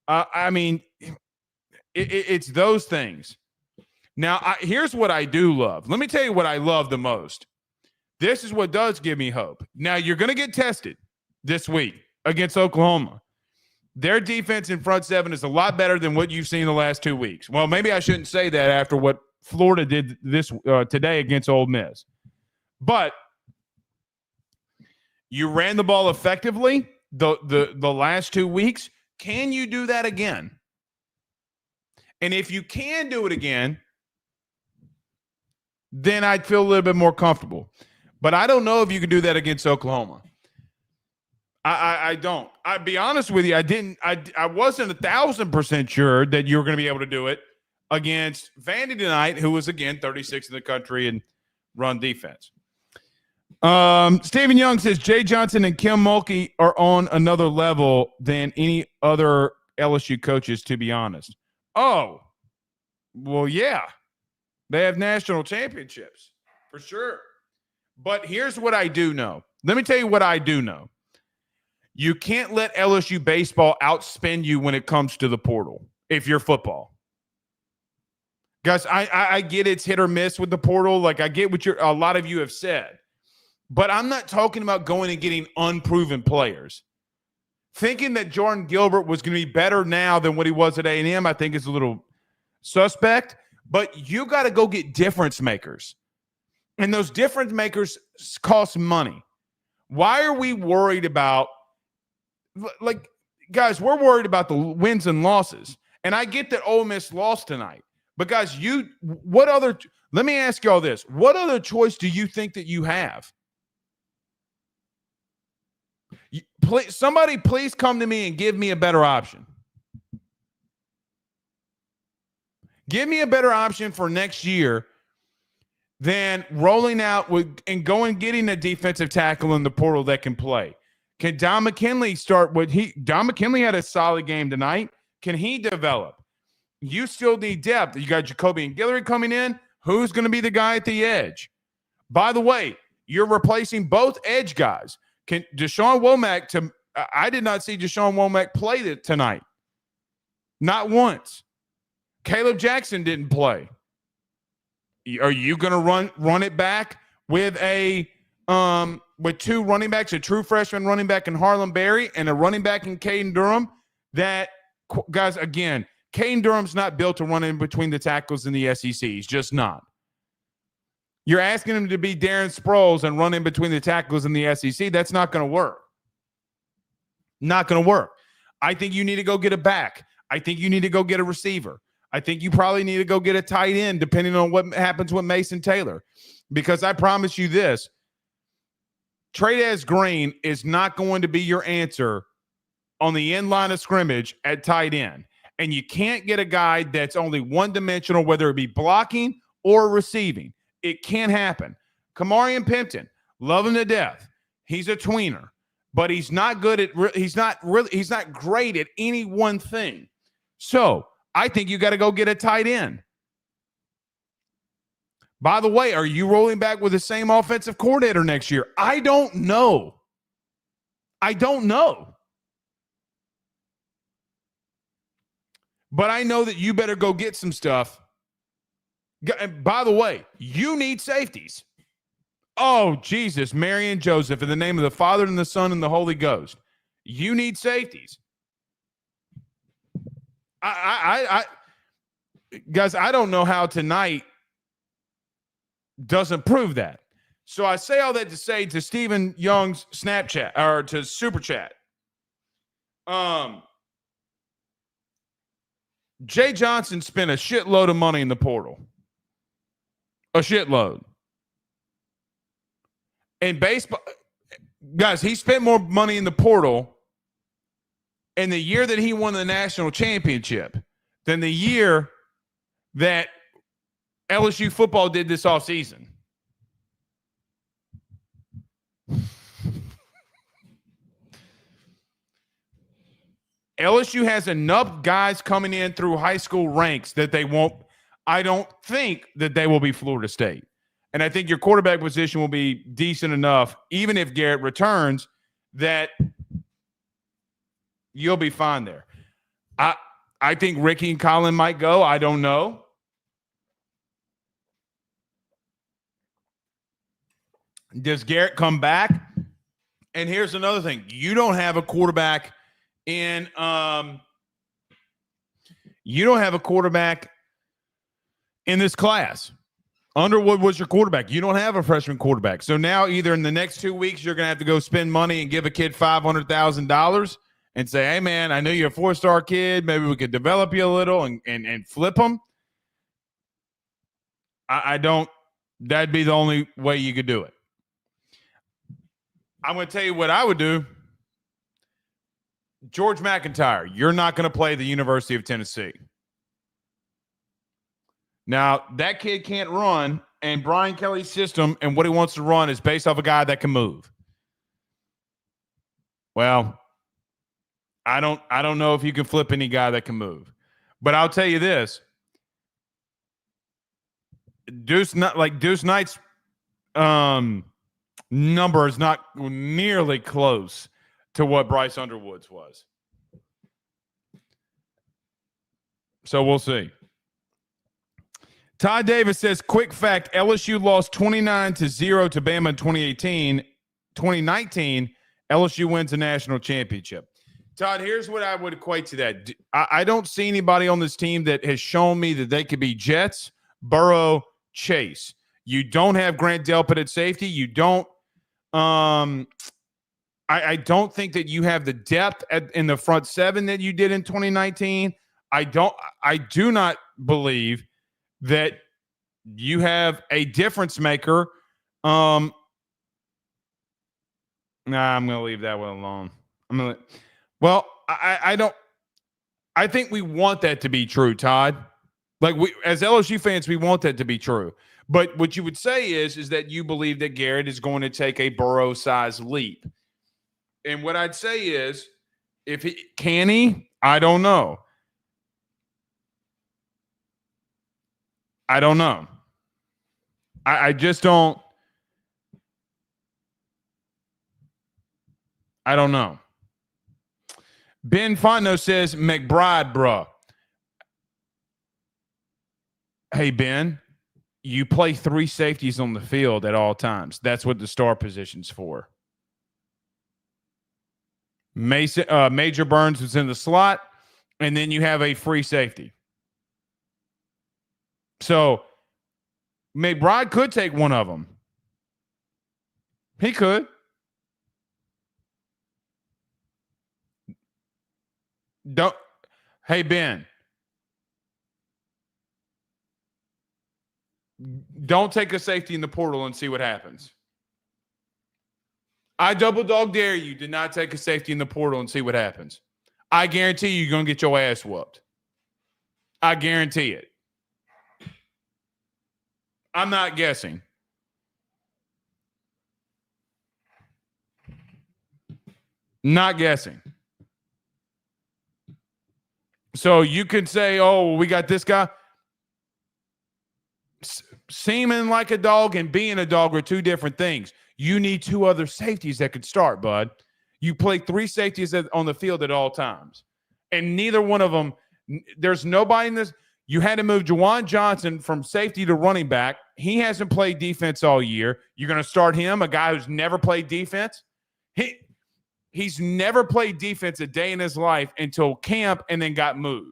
I mean, it's those things. Now, here's what I do love. Let me tell you what I love the most. This is what does give me hope. Now, you're going to get tested this week against Oklahoma. Their defense in front seven is a lot better than what you've seen the last 2 weeks. Well, maybe I shouldn't say that after what Florida did this today against Ole Miss. But you ran the ball effectively the last 2 weeks. Can you do that again? And if you can do it again, then I'd feel a little bit more comfortable. But I don't know if you can do that against Oklahoma. I don't. I'll be honest with you. I wasn't 1,000% sure that you were going to be able to do it against Vandy tonight, who was, again, 36th in the country in run defense. Stephen Young says Jay Johnson and Kim Mulkey are on another level than any other LSU coaches, to be honest. Oh, well, yeah. They have national championships for sure. But here's what I do know. Let me tell you what I do know. You can't let LSU baseball outspend you when it comes to the portal if you're football. Guys, I get it's hit or miss with the portal. Like, I get what a lot of you have said. But I'm not talking about going and getting unproven players. Thinking that Jordan Gilbert was going to be better now than what he was at A&M, I think is a little suspect. But you got to go get difference makers. And those difference makers cost money. Why are we worried about, like, guys, we're worried about the wins and losses. And I get that Ole Miss lost tonight. But, guys, let me ask y'all this. What other choice do you think that you have? Somebody please come to me and give me a better option. Give me a better option for next year than rolling out and going getting a defensive tackle in the portal that can play. Can Don McKinley start Don McKinley had a solid game tonight. Can he develop? You still need depth. You got Jacoby and Guillory coming in. Who's going to be the guy at the edge? By the way, you're replacing both edge guys. Can Deshaun Womack I did not see Deshaun Womack play tonight. Not once. Caleb Jackson didn't play. Are you going to run it back with with 2 running backs, a true freshman running back in Harlem Berry and a running back in Caden Durham? That, guys, again, Caden Durham's not built to run in between the tackles in the SEC. He's just not. You're asking him to be Darren Sproles and run in between the tackles in the SEC. That's not going to work. Not going to work. I think you need to go get a back. I think you need to go get a receiver. I think you probably need to go get a tight end, depending on what happens with Mason Taylor. Because I promise you this, Trey'Dez Green is not going to be your answer on the end line of scrimmage at tight end. And you can't get a guy that's only one-dimensional, whether it be blocking or receiving. It can't happen. Kamarian Pimpton, love him to death. He's a tweener, but he's not good at he's not great at any one thing. So I think you got to go get a tight end. By the way, are you rolling back with the same offensive coordinator next year? I don't know. But I know that you better go get some stuff. And by the way, you need safeties. Oh, Jesus, Mary and Joseph, in the name of the Father and the Son and the Holy Ghost. You need safeties. Guys, I don't know how tonight doesn't prove that. So I say all that to say to Stephen Young's Snapchat or to Super Chat. Jay Johnson spent a shitload of money in the portal. A shitload. In baseball, guys, he spent more money in the portal in the year that he won the national championship than the year that LSU football did this offseason. LSU has enough guys coming in through high school ranks that they won't. I don't think that they will be Florida State. And I think your quarterback position will be decent enough, even if Garrett returns, that you'll be fine there. I think Ricky and Colin might go. I don't know. Does Garrett come back? And here's another thing. You don't have a quarterback in this class. Underwood was your quarterback. You don't have a freshman quarterback. So now either in the next 2 weeks, you're going to have to go spend money and give a kid $500,000 and say, hey, man, I know you're a 4-star kid. Maybe we could develop you a little and flip them. I don't – that'd be the only way you could do it. I'm going to tell you what I would do. George McIntyre, you're not going to play the University of Tennessee. Now, that kid can't run, and Brian Kelly's system and what he wants to run is based off a guy that can move. Well, I don't know if you can flip any guy that can move. But I'll tell you this. Deuce Knight's number is not nearly close to what Bryce Underwood's was. So we'll see. Todd Davis says, quick fact, LSU lost 29-0 to Bama in 2019. LSU wins a national championship. Todd, here's what I would equate to that. I don't see anybody on this team that has shown me that they could be Jets, Burrow, Chase. You don't have Grant Delpit at safety. You don't I don't think that you have the depth in the front seven that you did in 2019. I do not believe that you have a difference maker. I'm going to leave that one alone. I don't. I think we want that to be true, Todd. Like as LSU fans, we want that to be true. But what you would say is that you believe that Garrett is going to take a Burrow-sized leap. And what I'd say is, can he? I don't know. I don't know. I just don't. I don't know. Ben Fonno says, McBride, bruh. Hey, Ben, you play 3 safeties on the field at all times. That's what the star position's for. Major Burns was in the slot, and then you have a free safety. So McBride could take one of them. He could. Hey, Ben. Don't take a safety in the portal and see what happens. I double dog dare you to not take a safety in the portal and see what happens. I guarantee you're going to get your ass whooped. I guarantee it. I'm not guessing. Not guessing. So you could say, oh, we got this guy. Seeming like a dog and being a dog are two different things. You need two other safeties that could start, bud. You play three safeties on the field at all times. And neither one of them, there's nobody in this. You had to move Juwan Johnson from safety to running back. He hasn't played defense all year. You're going to start him, a guy who's never played defense? He's never played defense a day in his life until camp and then got moved.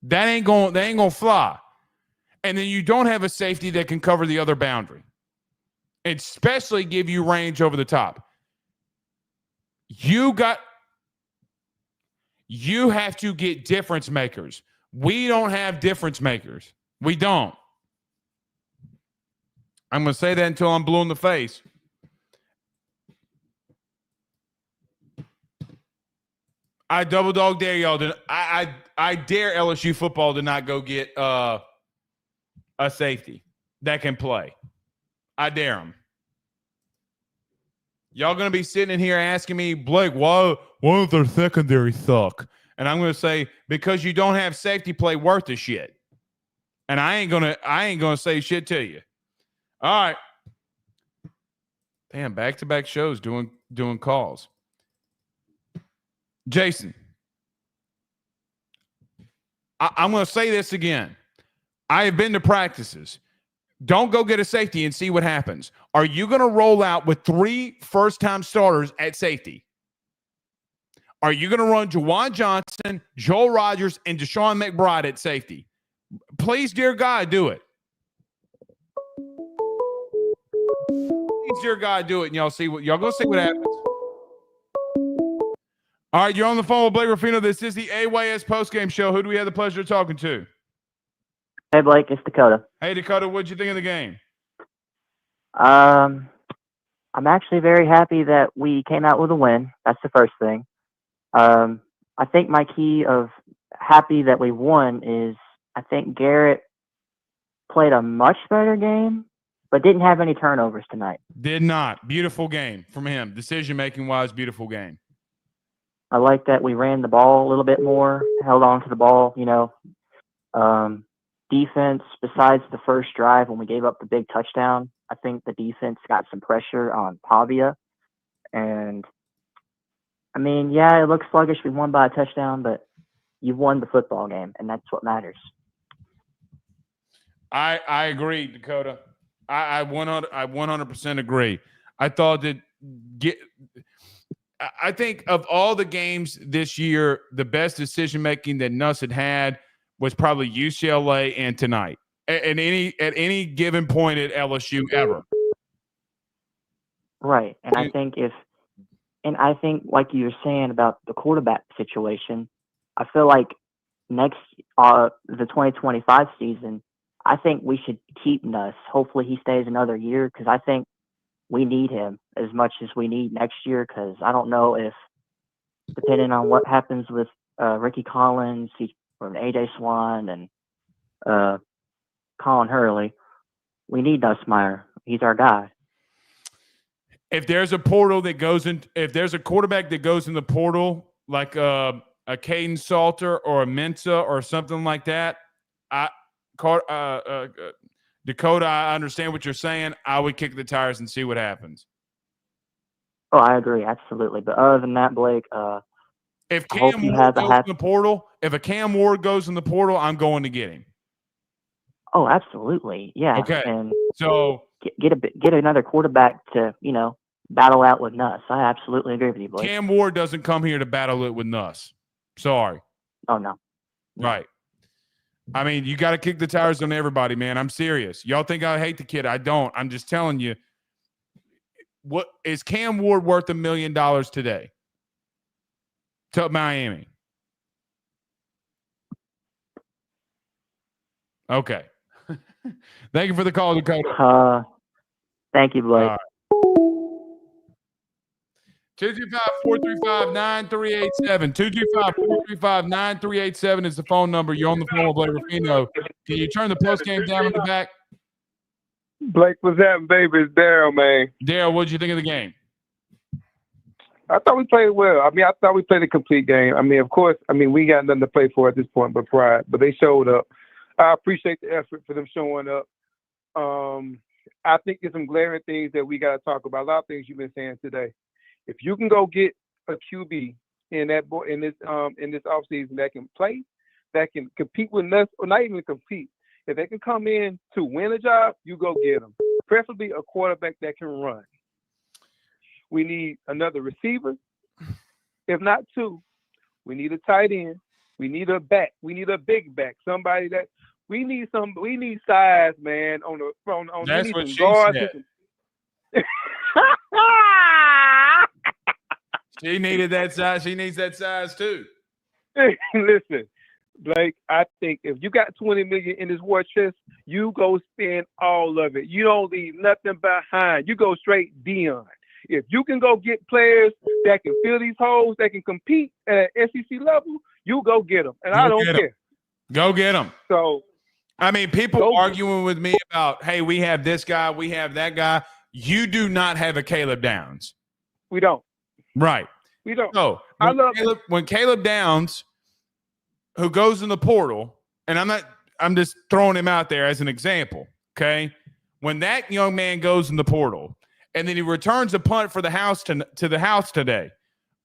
That ain't going to fly. And then you don't have a safety that can cover the other boundary, especially give you range over the top. You have to get difference makers. We don't have difference makers. We don't. I'm going to say that until I'm blue in the face. I double dog dare y'all. I dare LSU football to not go get a safety that can play. I dare them. Y'all going to be sitting in here asking me, Blake, why does their secondary suck? And I'm going to say, because you don't have safety play worth a shit. And I ain't gonna say shit to you. All right. Damn, back-to-back shows doing calls. Jason, I'm going to say this again. I have been to practices. Don't go get a safety and see what happens. Are you going to roll out with 3 first-time starters at safety? Are you going to run Juwan Johnson, Joel Rogers, and Deshaun McBride at safety? Please, dear God, do it. Please, dear God, do it, and y'all go see what happens. All right, you're on the phone with Blake Ruffino. This is the AYS postgame show. Who do we have the pleasure of talking to? Hey, Blake, it's Dakota. Hey, Dakota, what'd you think of the game? I'm actually very happy that we came out with a win. That's the first thing. I think my key of happy that we won is I think Garrett played a much better game, but didn't have any turnovers tonight. Did not. Beautiful game from him. Decision-making wise, beautiful game. I like that we ran the ball a little bit more, held on to the ball, defense, besides the first drive when we gave up the big touchdown, I think the defense got some pressure on Pavia. And, I mean, yeah, it looks sluggish. We won by a touchdown, but you won the football game, and that's what matters. I agree, Dakota. I 100% agree. I thought that I think of all the games this year, the best decision-making that Nuss had was probably UCLA and tonight at any given point at LSU ever. Right. And I think like you were saying about the quarterback situation, I feel like next the 2025 season, I think we should keep Nuss. Hopefully he stays another year because I think we need him as much as we need next year because I don't know if, depending on what happens with Ricky Collins or AJ Swan and Colin Hurley, we need Nussmeier. He's our guy. If there's a portal that goes in, if there's a quarterback that goes in the portal like a Caden Salter or a Mensa or something like that, Dakota, I understand what you're saying. I would kick the tires and see what happens. Oh, I agree, absolutely. But other than that, Blake, if Cam Ward goes in the portal, if a Cam Ward goes in the portal, I'm going to get him. Oh, absolutely, yeah. Okay, and so get another quarterback to battle out with Nuss. I absolutely agree with you, Blake. Cam Ward doesn't come here to battle it with Nuss. Sorry. Oh no. Right. I mean, you got to kick the tires on everybody, man. I'm serious. Y'all think I hate the kid. I don't. I'm just telling you. What is Cam Ward worth $1 million today to Miami? Okay. Thank you for the call, Dakota. Thank you, Blake. 225-435-9387. 225-435-9387 is the phone number. You're on the phone with Blake Ruffino. Can you turn the post game down in the back? Blake, what's happening, baby? It's Daryl, man. Daryl, what did you think of the game? I thought we played well. I thought we played a complete game. Of course, we got nothing to play for at this point but pride. But they showed up. I appreciate the effort for them showing up. I think there's some glaring things that we got to talk about. A lot of things you've been saying today. If you can go get a QB in this offseason that can play, that can compete with us, or not even compete, if they can come in to win a job, you go get them. Preferably a quarterback that can run. We need another receiver. If not two, we need a tight end. We need a back. We need a big back. Somebody that we need size, man. That's what she said. She needed that size. She needs that size too. Listen, Blake, I think if you got $20 million in this war chest, you go spend all of it. You don't leave nothing behind. You go straight Dion. If you can go get players that can fill these holes, that can compete at SEC level, you go get them. And I don't care. Go get them. So, people arguing with me about, hey, we have this guy, we have that guy. You do not have a Caleb Downs. We don't. Right. We don't. No. When Caleb Downs, who goes in the portal, and I'm just throwing him out there as an example, okay? When that young man goes in the portal, and then he returns a punt for the house to the house today.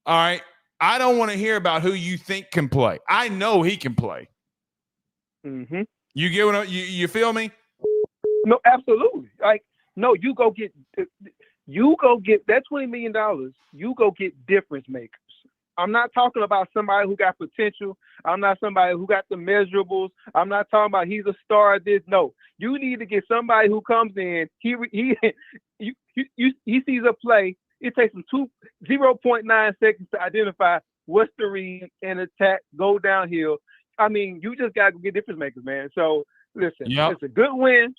All right. I don't want to hear about who you think can play. I know he can play. Mm-hmm. You get what you feel me? No, absolutely. You go get that $20 million. You go get difference makers. I'm not talking about somebody who got potential. I'm not somebody who got the measurables. I'm not talking about he's a star at this. No, you need to get somebody who comes in. He sees a play. It takes him 0.9 seconds to identify what's the read and attack, go downhill. You just got to get difference makers, man. So listen, It's a good win.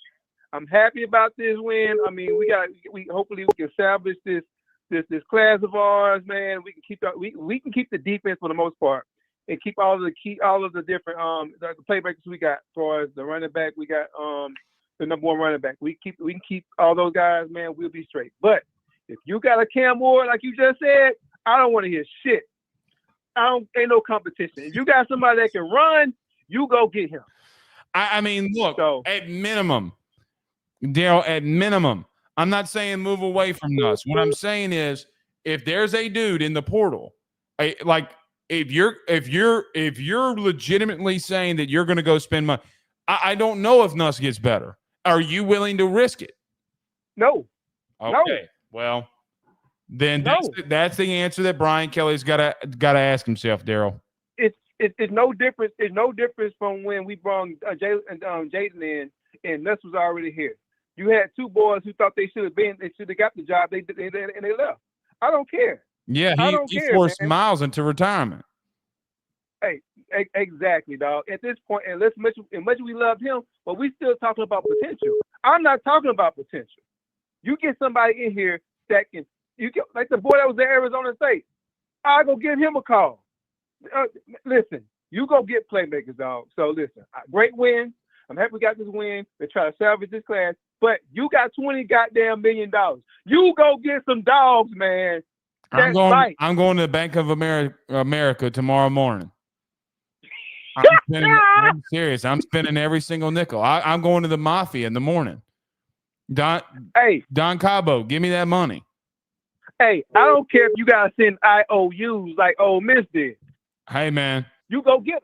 I'm happy about this win. We hopefully we can establish this class of ours, man. We can keep the defense for the most part, and keep all of the different the playmakers we got. As far as the running back, we got the number one running back. We can keep all those guys, man. We'll be straight. But if you got a Cam Ward, like you just said, I don't want to hear shit. Ain't no competition. If you got somebody that can run, you go get him. Look, at minimum, Daryl, at minimum, I'm not saying move away from us. What I'm saying is, if there's a dude in the portal, if you're legitimately saying that you're going to go spend money, I don't know if Nuss gets better. Are you willing to risk it? No. Okay. No. Well, then that's the answer that Brian Kelly's got to ask himself, Daryl. It's no difference. It's no difference from when we brought Jaden in and Nuss was already here. You had two boys who thought they should have got the job. They left. I don't care. Yeah, he forced Miles into retirement. Hey, exactly, dog. At this point, and as much as we love him, but we still talking about potential. I'm not talking about potential. You get somebody in here that can. You get like the boy that was at Arizona State. I go give him a call. Listen, you go get playmakers, dog. So listen, great win. I'm happy we got this win. They try to salvage this class. But you got $20 goddamn million. You go get some dogs, man. I'm going to the Bank of America tomorrow morning. I'm serious. I'm spending every single nickel. I'm going to the Mafia in the morning. Don Cabo, give me that money. Hey, I don't care if you got to send IOUs like Ole Miss did. Hey, man. You go get them.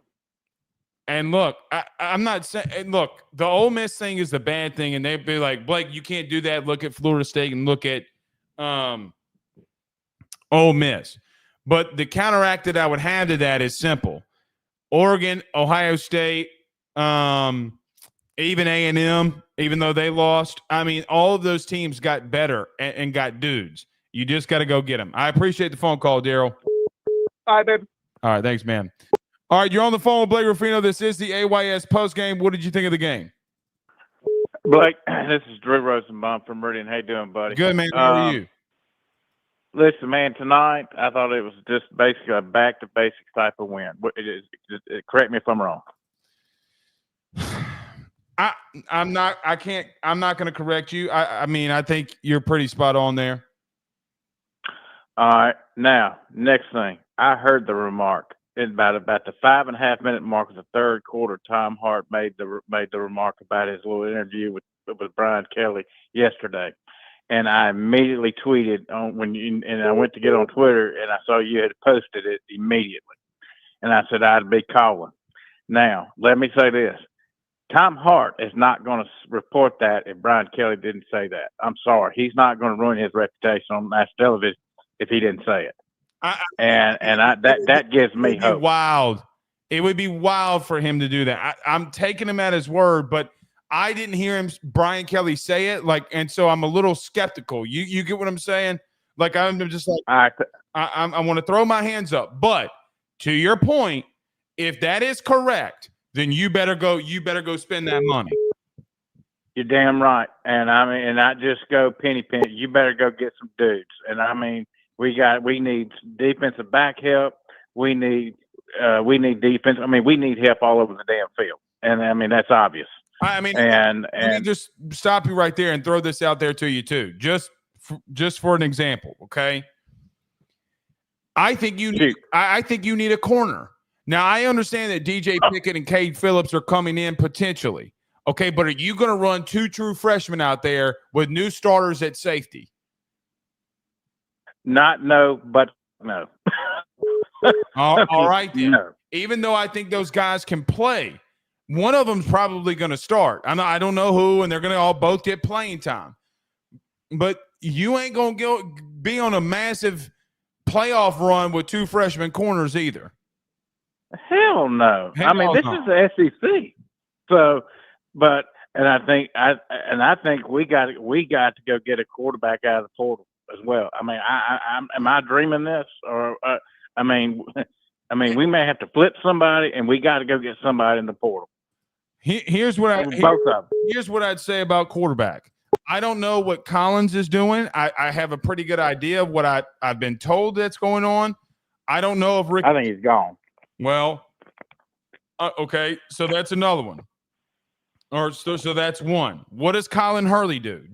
And look, I'm not saying – look, the Ole Miss thing is the bad thing, and they'd be like, Blake, you can't do that. Look at Florida State and look at Ole Miss. But the counteract that I would have to that is simple. Oregon, Ohio State, Even A&M, even though they lost. I mean, all of those teams got better and got dudes. You just got to go get them. I appreciate the phone call, Daryl. All right, baby. All right, thanks, man. All right, you're on the phone with Blake Ruffino. This is the AYS postgame. What did you think of the game? Blake, this is Drew Rosenbaum from Meridian. How you doing, buddy? Good, man. How are you? Listen, man, tonight I thought it was just basically a back-to-basics type of win. Correct me if I'm wrong. I'm not going to correct you. I mean, I think you're pretty spot on there. All right. Now, next thing. I heard the remark about the 5.5 minute mark of the third quarter. Tom Hart made the remark about his little interview with Brian Kelly yesterday, and I immediately tweeted and I went to get on Twitter, and I saw you had posted it immediately, and I said I'd be calling. Now, let me say this. Tom Hart is not going to report that if Brian Kelly didn't say that. I'm sorry. He's not going to ruin his reputation on national television if he didn't say it. That gives me hope. Wild. It would be wild for him to do that. I'm taking him at his word, but I didn't hear Brian Kelly say it. And so I'm a little skeptical. You get what I'm saying? I'm just like, I want to throw my hands up. But to your point, if that is correct, then you better go spend that money. You're damn right. And I mean, and not just go penny. You better go get some dudes. And I mean, we need defensive back help. We need defense. I mean, we need help all over the damn field. And I mean, that's obvious. I mean, and let me just stop you right there and throw this out there to you too. Just for an example. Okay. I think you need a corner. Now, I understand that DJ Pickett and Cade Phillips are coming in potentially. Okay, but are you going to run two true freshmen out there with new starters at safety? Not no, but no. All right, then. No. Even though I think those guys can play, one of them's probably going to start. I don't know who, and they're going to both get playing time. But you ain't going to be on a massive playoff run with two freshman corners either. Hell no. This is the SEC. So, I think we got to go get a quarterback out of the portal as well. I mean, am I dreaming this, or I mean, we may have to flip somebody, and we got to go get somebody in the portal. Here's what I'd say about quarterback. I don't know what Collins is doing. I have a pretty good idea of what I've been told that's going on. I don't know if Rick. I think he's gone. Well, okay, so that's another one. So that's one. What does Colin Hurley do?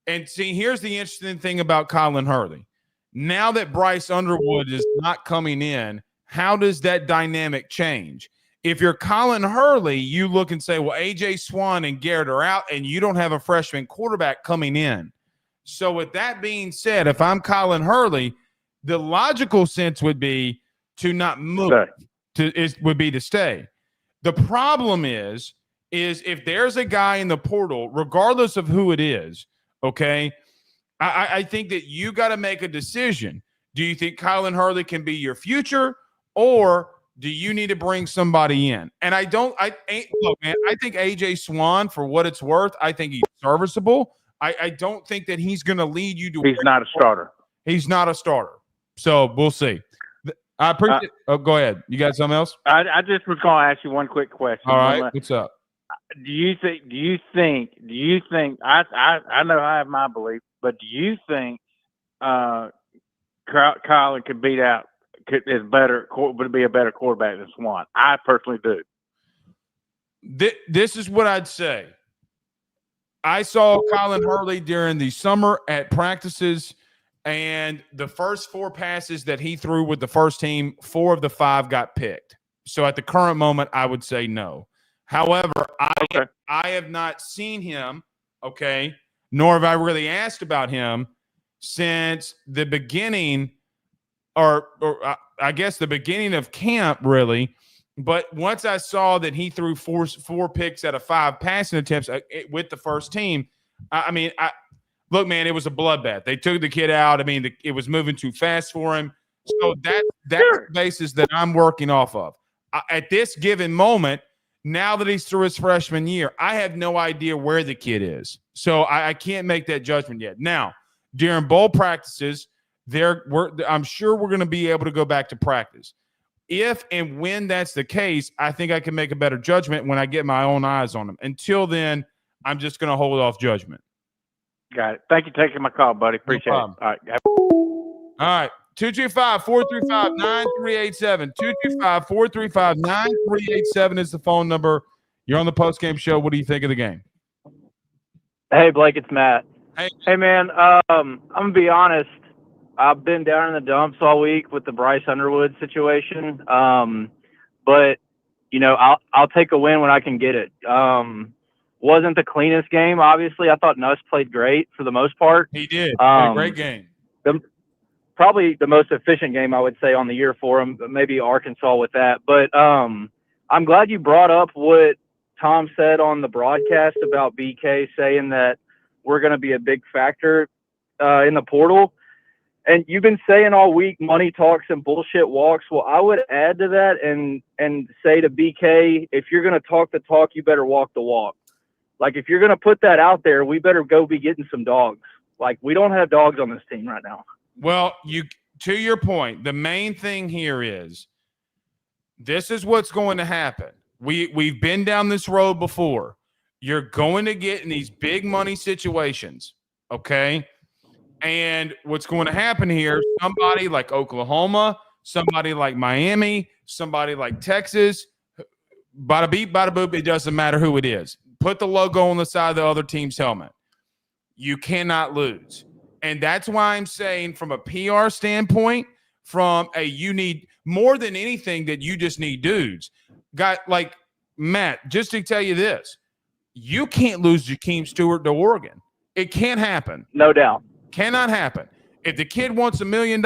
Here's the interesting thing about Colin Hurley. Now that Bryce Underwood is not coming in, how does that dynamic change? If you're Colin Hurley, you look and say, well, A.J. Swan and Garrett are out, and you don't have a freshman quarterback coming in. So with that being said, if I'm Colin Hurley, the logical sense would be to not move, would be to stay. The problem is if there's a guy in the portal, regardless of who it is, okay, I think that you got to make a decision. Do you think Colin Hurley can be your future, or do you need to bring somebody in? And look, man, I think A.J. Swan, for what it's worth, I think he's serviceable. I don't think that he's going to lead you to. He's not a starter. He's not a starter. So we'll see. I appreciate. Go ahead. You got something else? I just was going to ask you one quick question. All right. What's up? Do you think? I know I have my belief, but do you think Colin could beat out? Would be a better quarterback than Swan? I personally do. This is what I'd say. I saw Colin Hurley during the summer at practices, and the first 4 passes that he threw with the first team, 4 of the 5 got picked. So at the current moment, I would say no. However, I have not seen him, okay, nor have I really asked about him since the beginning, or I guess the beginning of camp, really. But once I saw that he threw 4 picks out of 5 passing attempts with the first team, look, man, it was a bloodbath. They took the kid out. I mean, it was moving too fast for him. So that's the basis that I'm working off of. At this given moment, now that he's through his freshman year, I have no idea where the kid is. So I can't make that judgment yet. Now, during bowl practices, I'm sure we're going to be able to go back to practice. If and when that's the case, I think I can make a better judgment when I get my own eyes on him. Until then, I'm just going to hold off judgment. Got it. Thank you for taking my call, buddy. Appreciate it. All right. All right. 225-435-9387. 225-435-9387 is the phone number. You're on the postgame show. What do you think of the game? Hey, Blake, it's Matt. Hey man. I'm going to be honest. I've been down in the dumps all week with the Bryce Underwood situation. But, you know, I'll take a win when I can get it. Wasn't the cleanest game, obviously. I thought Nuss played great for the most part. He did. Played a great game. Probably the most efficient game, I would say, on the year for him, but maybe Arkansas with that. But I'm glad you brought up what Tom said on the broadcast about BK saying that we're going to be a big factor in the portal. And you've been saying all week, money talks and bullshit walks. Well, I would add to that and say to BK, if you're going to talk the talk, you better walk the walk. Like, if you're going to put that out there, we better go be getting some dogs. Like, we don't have dogs on this team right now. Well, to your point, the main thing here is this is what's going to happen. We've been down this road before. You're going to get in these big money situations, okay? And what's going to happen here, somebody like Oklahoma, somebody like Miami, somebody like Texas, bada beep, bada boop, it doesn't matter who it is. Put the logo on the side of the other team's helmet. You cannot lose. And that's why I'm saying from a PR standpoint, you need more than anything that you just need dudes. Like Matt, just to tell you this, you can't lose Jakeem Stewart to Oregon. It can't happen. No doubt. Cannot happen. If the kid wants $1 million,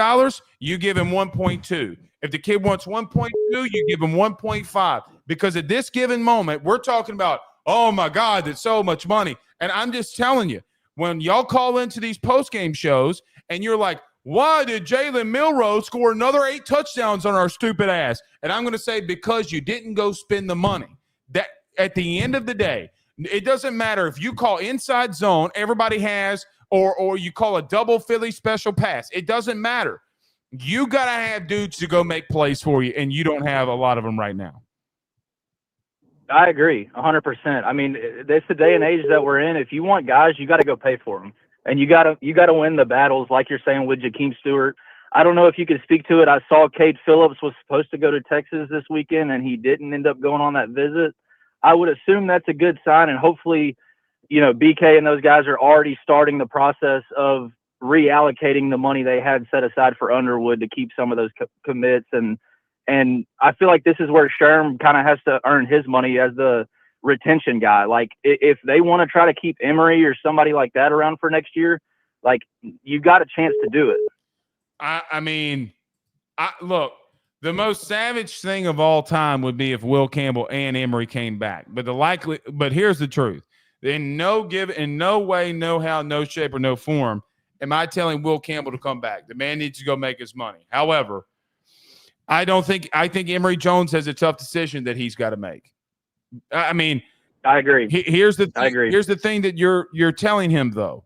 you give him 1.2. If the kid wants 1.2, you give him 1.5. Because at this given moment, we're talking about, oh my God, that's so much money. And I'm just telling you, when y'all call into these post-game shows and you're like, why did Jalen Milroe score another 8 touchdowns on our stupid ass? And I'm going to say, because you didn't go spend the money. That at the end of the day, it doesn't matter if you call inside zone, everybody has, or you call a double Philly special pass. It doesn't matter. You got to have dudes to go make plays for you, and you don't have a lot of them right now. I agree 100%. I mean, it's the day and age that we're in. If you want guys, you got to go pay for them, and you got to win the battles, like you're saying with Jakeem Stewart. I don't know if you could speak to it. I saw Cade Phillips was supposed to go to Texas this weekend, and he didn't end up going on that visit. I would assume that's a good sign, and hopefully, you know, BK and those guys are already starting the process of reallocating the money they had set aside for Underwood to keep some of those commits. And I feel like this is where Sherm kind of has to earn his money as the retention guy. Like, if they want to try to keep Emory or somebody like that around for next year, like, you got a chance to do it. I mean, look, the most savage thing of all time would be if Will Campbell and Emory came back. But here's the truth. In no way, no how, no shape, or no form am I telling Will Campbell to come back. The man needs to go make his money. However, I think Emory Jones has a tough decision that he's got to make. I mean, I agree. Here's the thing. I agree. Here's the thing that you're telling him, though.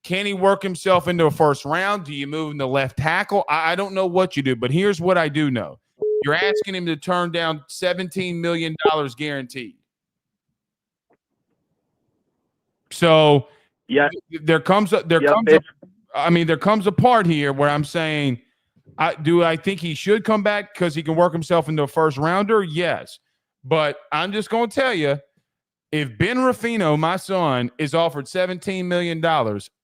Can he work himself into a first round? Do you move him to left tackle? I don't know what you do, but here's what I do know. You're asking him to turn down $17 million guaranteed. So yeah, there comes a part here where I'm saying, do I think he should come back because he can work himself into a first rounder? Yes. But I'm just going to tell you, if Ben Ruffino, my son, is offered $17 million,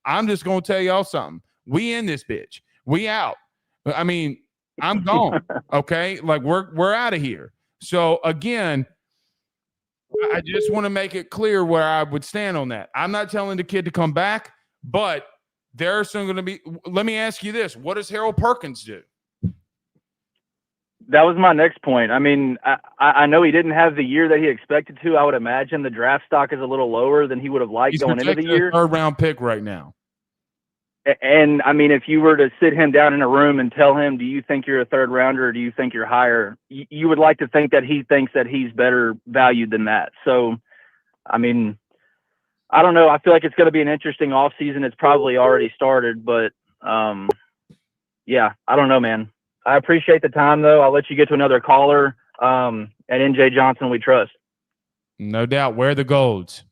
I'm just going to tell y'all something. We in this bitch. We out. I mean, I'm gone. Okay? Like, we're out of here. So, again, I just want to make it clear where I would stand on that. I'm not telling the kid to come back, but there are some going to be – let me ask you this. What does Harold Perkins do? That was my next point. I mean, I know he didn't have the year that he expected to. I would imagine the draft stock is a little lower than he would have liked going into the year. He's a third-round pick right now. And I mean, if you were to sit him down in a room and tell him, do you think you're a third rounder or do you think you're higher? You would like to think that he thinks that he's better valued than that. So, I mean, I don't know. I feel like it's going to be an interesting offseason. It's probably already started, but yeah, I don't know, man. I appreciate the time, though. I'll let you get to another caller. And NJ Johnson, we trust. No doubt. Wear the golds.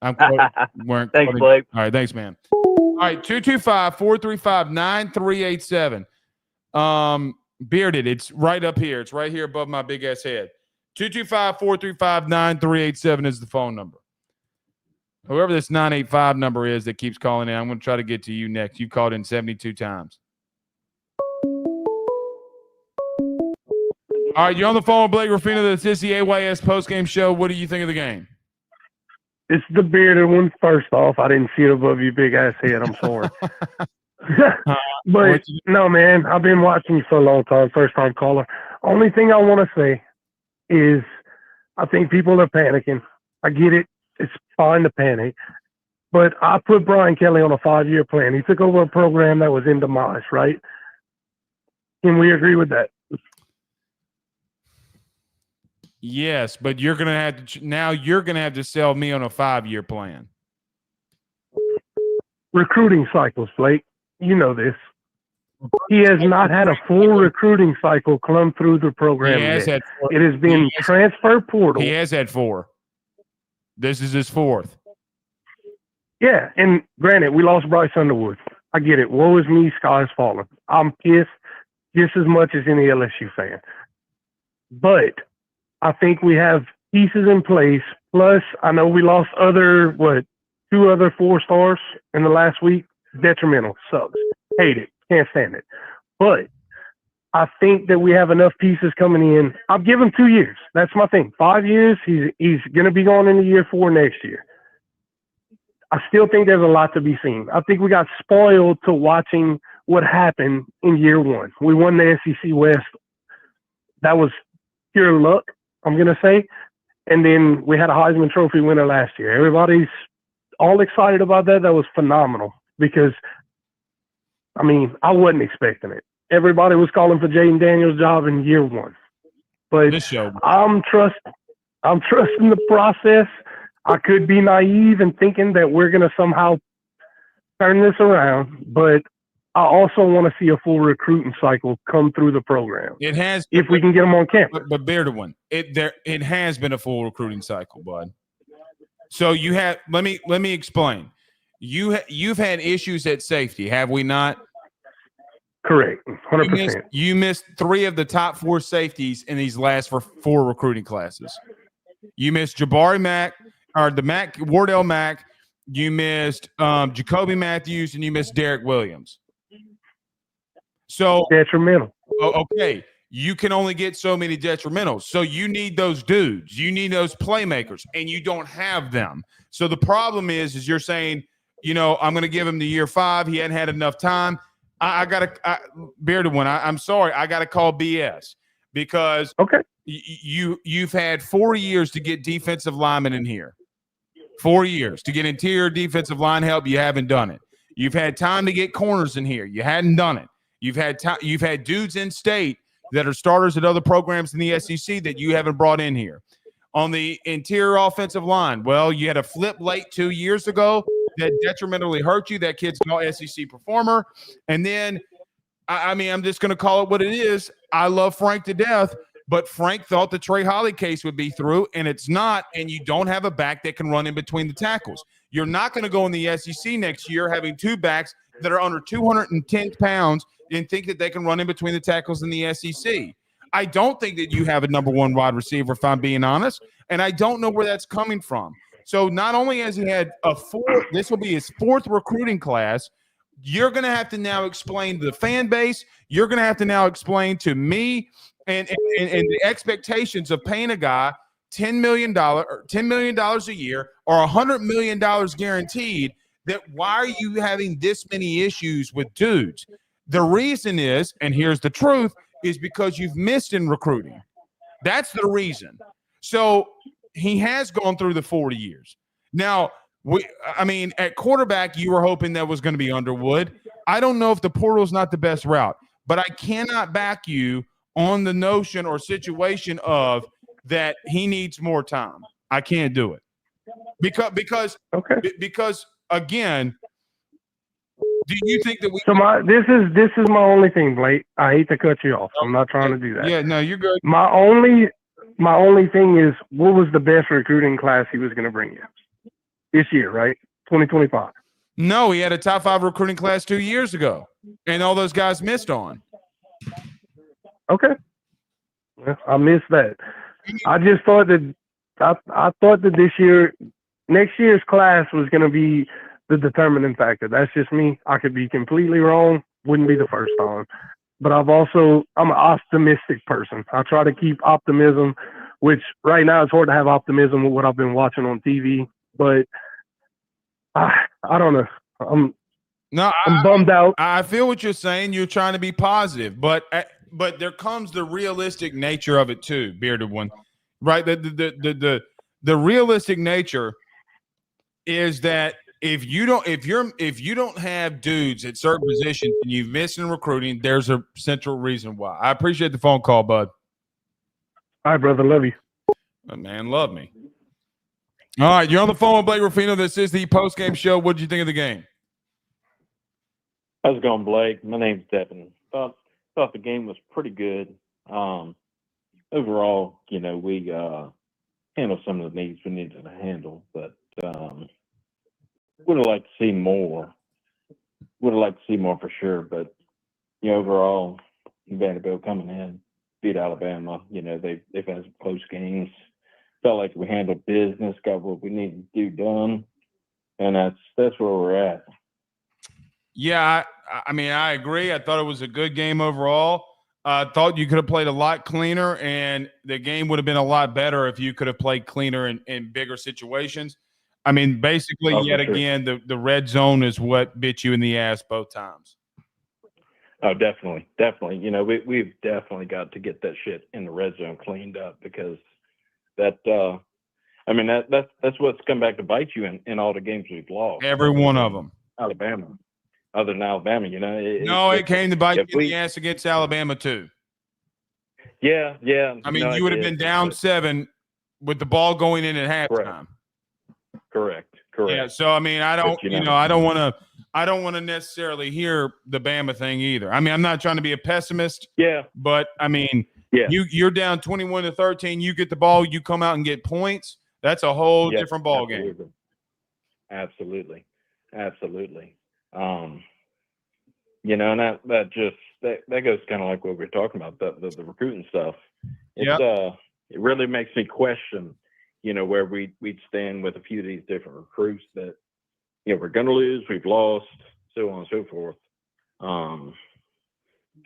Thanks, Blake. All right. Thanks, man. All right. 225-435-9387. Bearded. It's right up here. It's right here above my big ass head. 225-435-9387 is the phone number. Whoever this 985 number is that keeps calling in, I'm going to try to get to you next. You called in 72 times. All right, you're on the phone with Blake Ruffino. This is the AYS postgame show. What do you think of the game? It's the bearded one. First off, I didn't see it above your big ass head. I'm sorry. But no, man, I've been watching you for a long time. First time caller. Only thing I want to say is I think people are panicking. I get it. It's fine to panic. But I put Brian Kelly on a 5-year plan. He took over a program that was in demise, right? Can we agree with that? Yes, but you're going to have to now you're going to have to sell me on a 5-year plan. Recruiting cycles, Blake. You know this. He has not had a full recruiting cycle come through the program yet. It has been transfer portal. He has had 4. This is his 4th. Yeah, and granted, we lost Bryce Underwood. I get it. Woe is me, sky is falling. I'm pissed just as much as any LSU fan. But I think we have pieces in place. Plus, I know we lost 2 other 4-stars in the last week. Detrimental. Sucks. Hate it. Can't stand it. But I think that we have enough pieces coming in. I'll give him 2 years. That's my thing. 5 years. He's going to be going into year 4 next year. I still think there's a lot to be seen. I think we got spoiled to watching what happened in year 1. We won the SEC West. That was pure luck, I'm going to say. And then we had a Heisman Trophy winner last year. Everybody's all excited about that. That was phenomenal because, I mean, I wasn't expecting it. Everybody was calling for Jaden Daniels' job in year 1. But I'm trusting the process. I could be naive and thinking that we're going to somehow turn this around, but I also want to see a full recruiting cycle come through the program. It has, if we can get them on campus. But Bearded one, it has been a full recruiting cycle, bud. So you have. Let me explain. You've had issues at safety, have we not? Correct, 100%. You missed 3 of the top 4 safeties in these last 4 recruiting classes. You missed Jabari Mack. Or Wardell Mack, you missed Jacoby Matthews, and you missed Derek Williams. So detrimental. Okay, you can only get so many detrimentals. So you need those dudes. You need those playmakers, and you don't have them. So the problem is you're saying, I'm going to give him the year 5. He hadn't had enough time. I got to Bearded one. I'm sorry. I got to call BS because you've had 4 years to get defensive linemen in here. 4 years to get interior defensive line help. You haven't done it. You've had time to get corners in here. You hadn't done it. You've had dudes in state that are starters at other programs in the SEC that you haven't brought in here. On the interior offensive line, well, you had a flip late 2 years ago that detrimentally hurt you. That kid's an SEC performer. And then, I'm just going to call it what it is. I love Frank to death. But Frank thought the Trey Holly case would be through, and it's not, and you don't have a back that can run in between the tackles. You're not going to go in the SEC next year having 2 backs that are under 210 pounds and think that they can run in between the tackles in the SEC. I don't think that you have a number 1 wide receiver, if I'm being honest, and I don't know where that's coming from. So not only has he had this will be his 4th recruiting class, you're going to have to now explain to the fan base, you're going to have to now explain to me, and the expectations of paying a guy $10 million a year or $100 million guaranteed, that why are you having this many issues with dudes? The reason is, and here's the truth, is because you've missed in recruiting. That's the reason. So he has gone through the 40 years. Now, I mean, at quarterback, you were hoping that was going to be Underwood. I don't know if the portal is not the best route, but I cannot back you on the notion or situation of that he needs more time. I can't do it because again, do you think that we? So this is my only thing, Blake. I hate to cut you off. I'm not trying to do that. Yeah, no, you're good. My only thing is, what was the best recruiting class he was going to bring in this year, right? 2025. No, he had a top 5 recruiting class 2 years ago, and all those guys missed on. Okay, well, I missed that. I just thought that I thought that next year's class was going to be the determining factor. That's just me. I could be completely wrong. Wouldn't be the first time. But I'm an optimistic person. I try to keep optimism, which right now it's hard to have optimism with what I've been watching on TV. But I don't know. I'm bummed out. I feel what you're saying. You're trying to be positive, but there comes the realistic nature of it too, bearded one, right? The realistic nature is that if you don't have dudes at certain positions and you've missed in recruiting, there's a central reason why. I appreciate the phone call, bud. All right, brother. Love you. Oh, man, love me. All right, you're on the phone with Blake Ruffino. This is the postgame show. What did you think of the game? How's it going, Blake? My name's Devin. Thought the game was pretty good. Overall, we handled some of the needs we needed to handle, but would have liked to see more. Would have liked to see more for sure, but overall, Vanderbilt coming in, beat Alabama. They've had some close games. Felt like we handled business, got what we needed to do done, and that's where we're at. Yeah, I mean, I agree. I thought it was a good game overall. I thought you could have played a lot cleaner, and the game would have been a lot better if you could have played cleaner in bigger situations. I mean, basically, yet again, the red zone is what bit you in the ass both times. Oh, definitely. We've definitely got to get that shit in the red zone cleaned up, because that's what's come back to bite you in all the games we've lost. Every one of them. Alabama. Other than Alabama, it came to bite you in the ass against Alabama too. Yeah. I mean, you would have been down 7 with the ball going in at halftime. Correct. Yeah. So I mean, I don't want to necessarily hear the Bama thing either. I mean, I'm not trying to be a pessimist. Yeah. But I mean, you're down 21-13. You get the ball, you come out and get points. That's a whole different ball game. Absolutely. And that goes kind of like what we were talking about, the recruiting stuff. It really makes me question, where we'd stand with a few of these different recruits that, we're going to lose, we've lost, so on and so forth.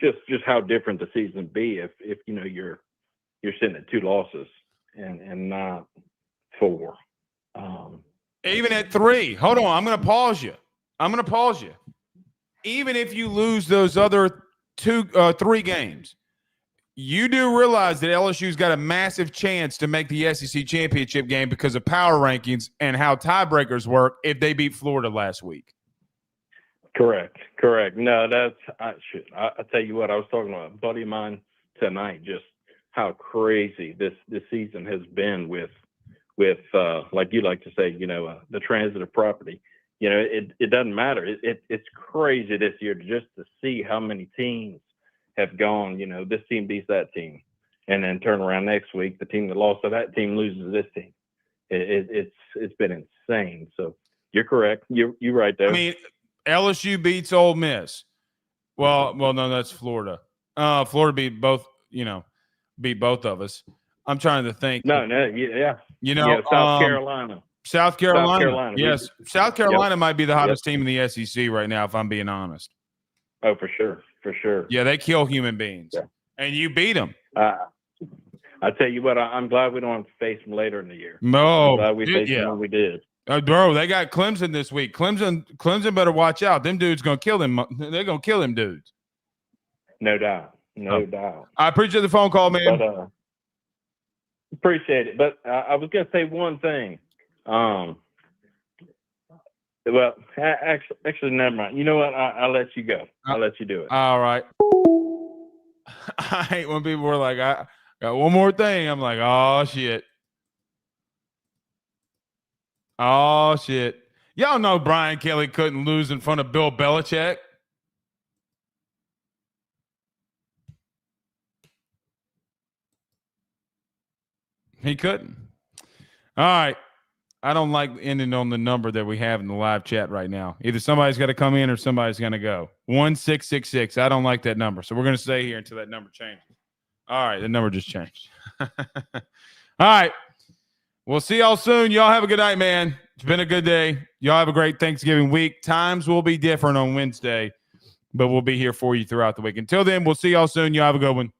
Just how different the season be if you're sitting at 2 losses and not 4. Even at 3. Hold on, I'm going to pause you. Even if you lose those other 3 games, you do realize that LSU's got a massive chance to make the SEC championship game because of power rankings and how tiebreakers work if they beat Florida last week. Correct. No, I tell you what, I was talking to a buddy of mine tonight, just how crazy this season has been with like you like to say, the transitive property. It doesn't matter. It's crazy this year just to see how many teams have gone, this team beats that team, and then turn around next week, the team that lost to that team loses to this team. It's been insane. So you're correct. You're right there. I mean, LSU beats Ole Miss. Well, no, that's Florida. Florida beat both of us. I'm trying to think. No, yeah. South Carolina. Yes. South Carolina might be the hottest team in the SEC right now, if I'm being honest. Oh, for sure. Yeah, they kill human beings. Yeah. And you beat them. I tell you what, I'm glad we don't have to face them later in the year. No. I'm glad we faced them when we did. Bro, they got Clemson this week. Clemson better watch out. Them dudes going to kill them. They're going to kill them dudes. No doubt. I appreciate the phone call, man. But, appreciate it. But I was going to say one thing. Well, actually, never mind. You know what? I'll let you go. I'll let you do it. All right. I hate when people were like, I got one more thing. I'm like, oh, shit. Oh, shit. Y'all know Brian Kelly couldn't lose in front of Bill Belichick. He couldn't. All right. I don't like ending on the number that we have in the live chat right now. Either somebody's got to come in or somebody's going to go. 1666. I don't like that number. So we're going to stay here until that number changes. All right. The number just changed. All right. We'll see y'all soon. Y'all have a good night, man. It's been a good day. Y'all have a great Thanksgiving week. Times will be different on Wednesday, but we'll be here for you throughout the week. Until then, we'll see y'all soon. Y'all have a good one.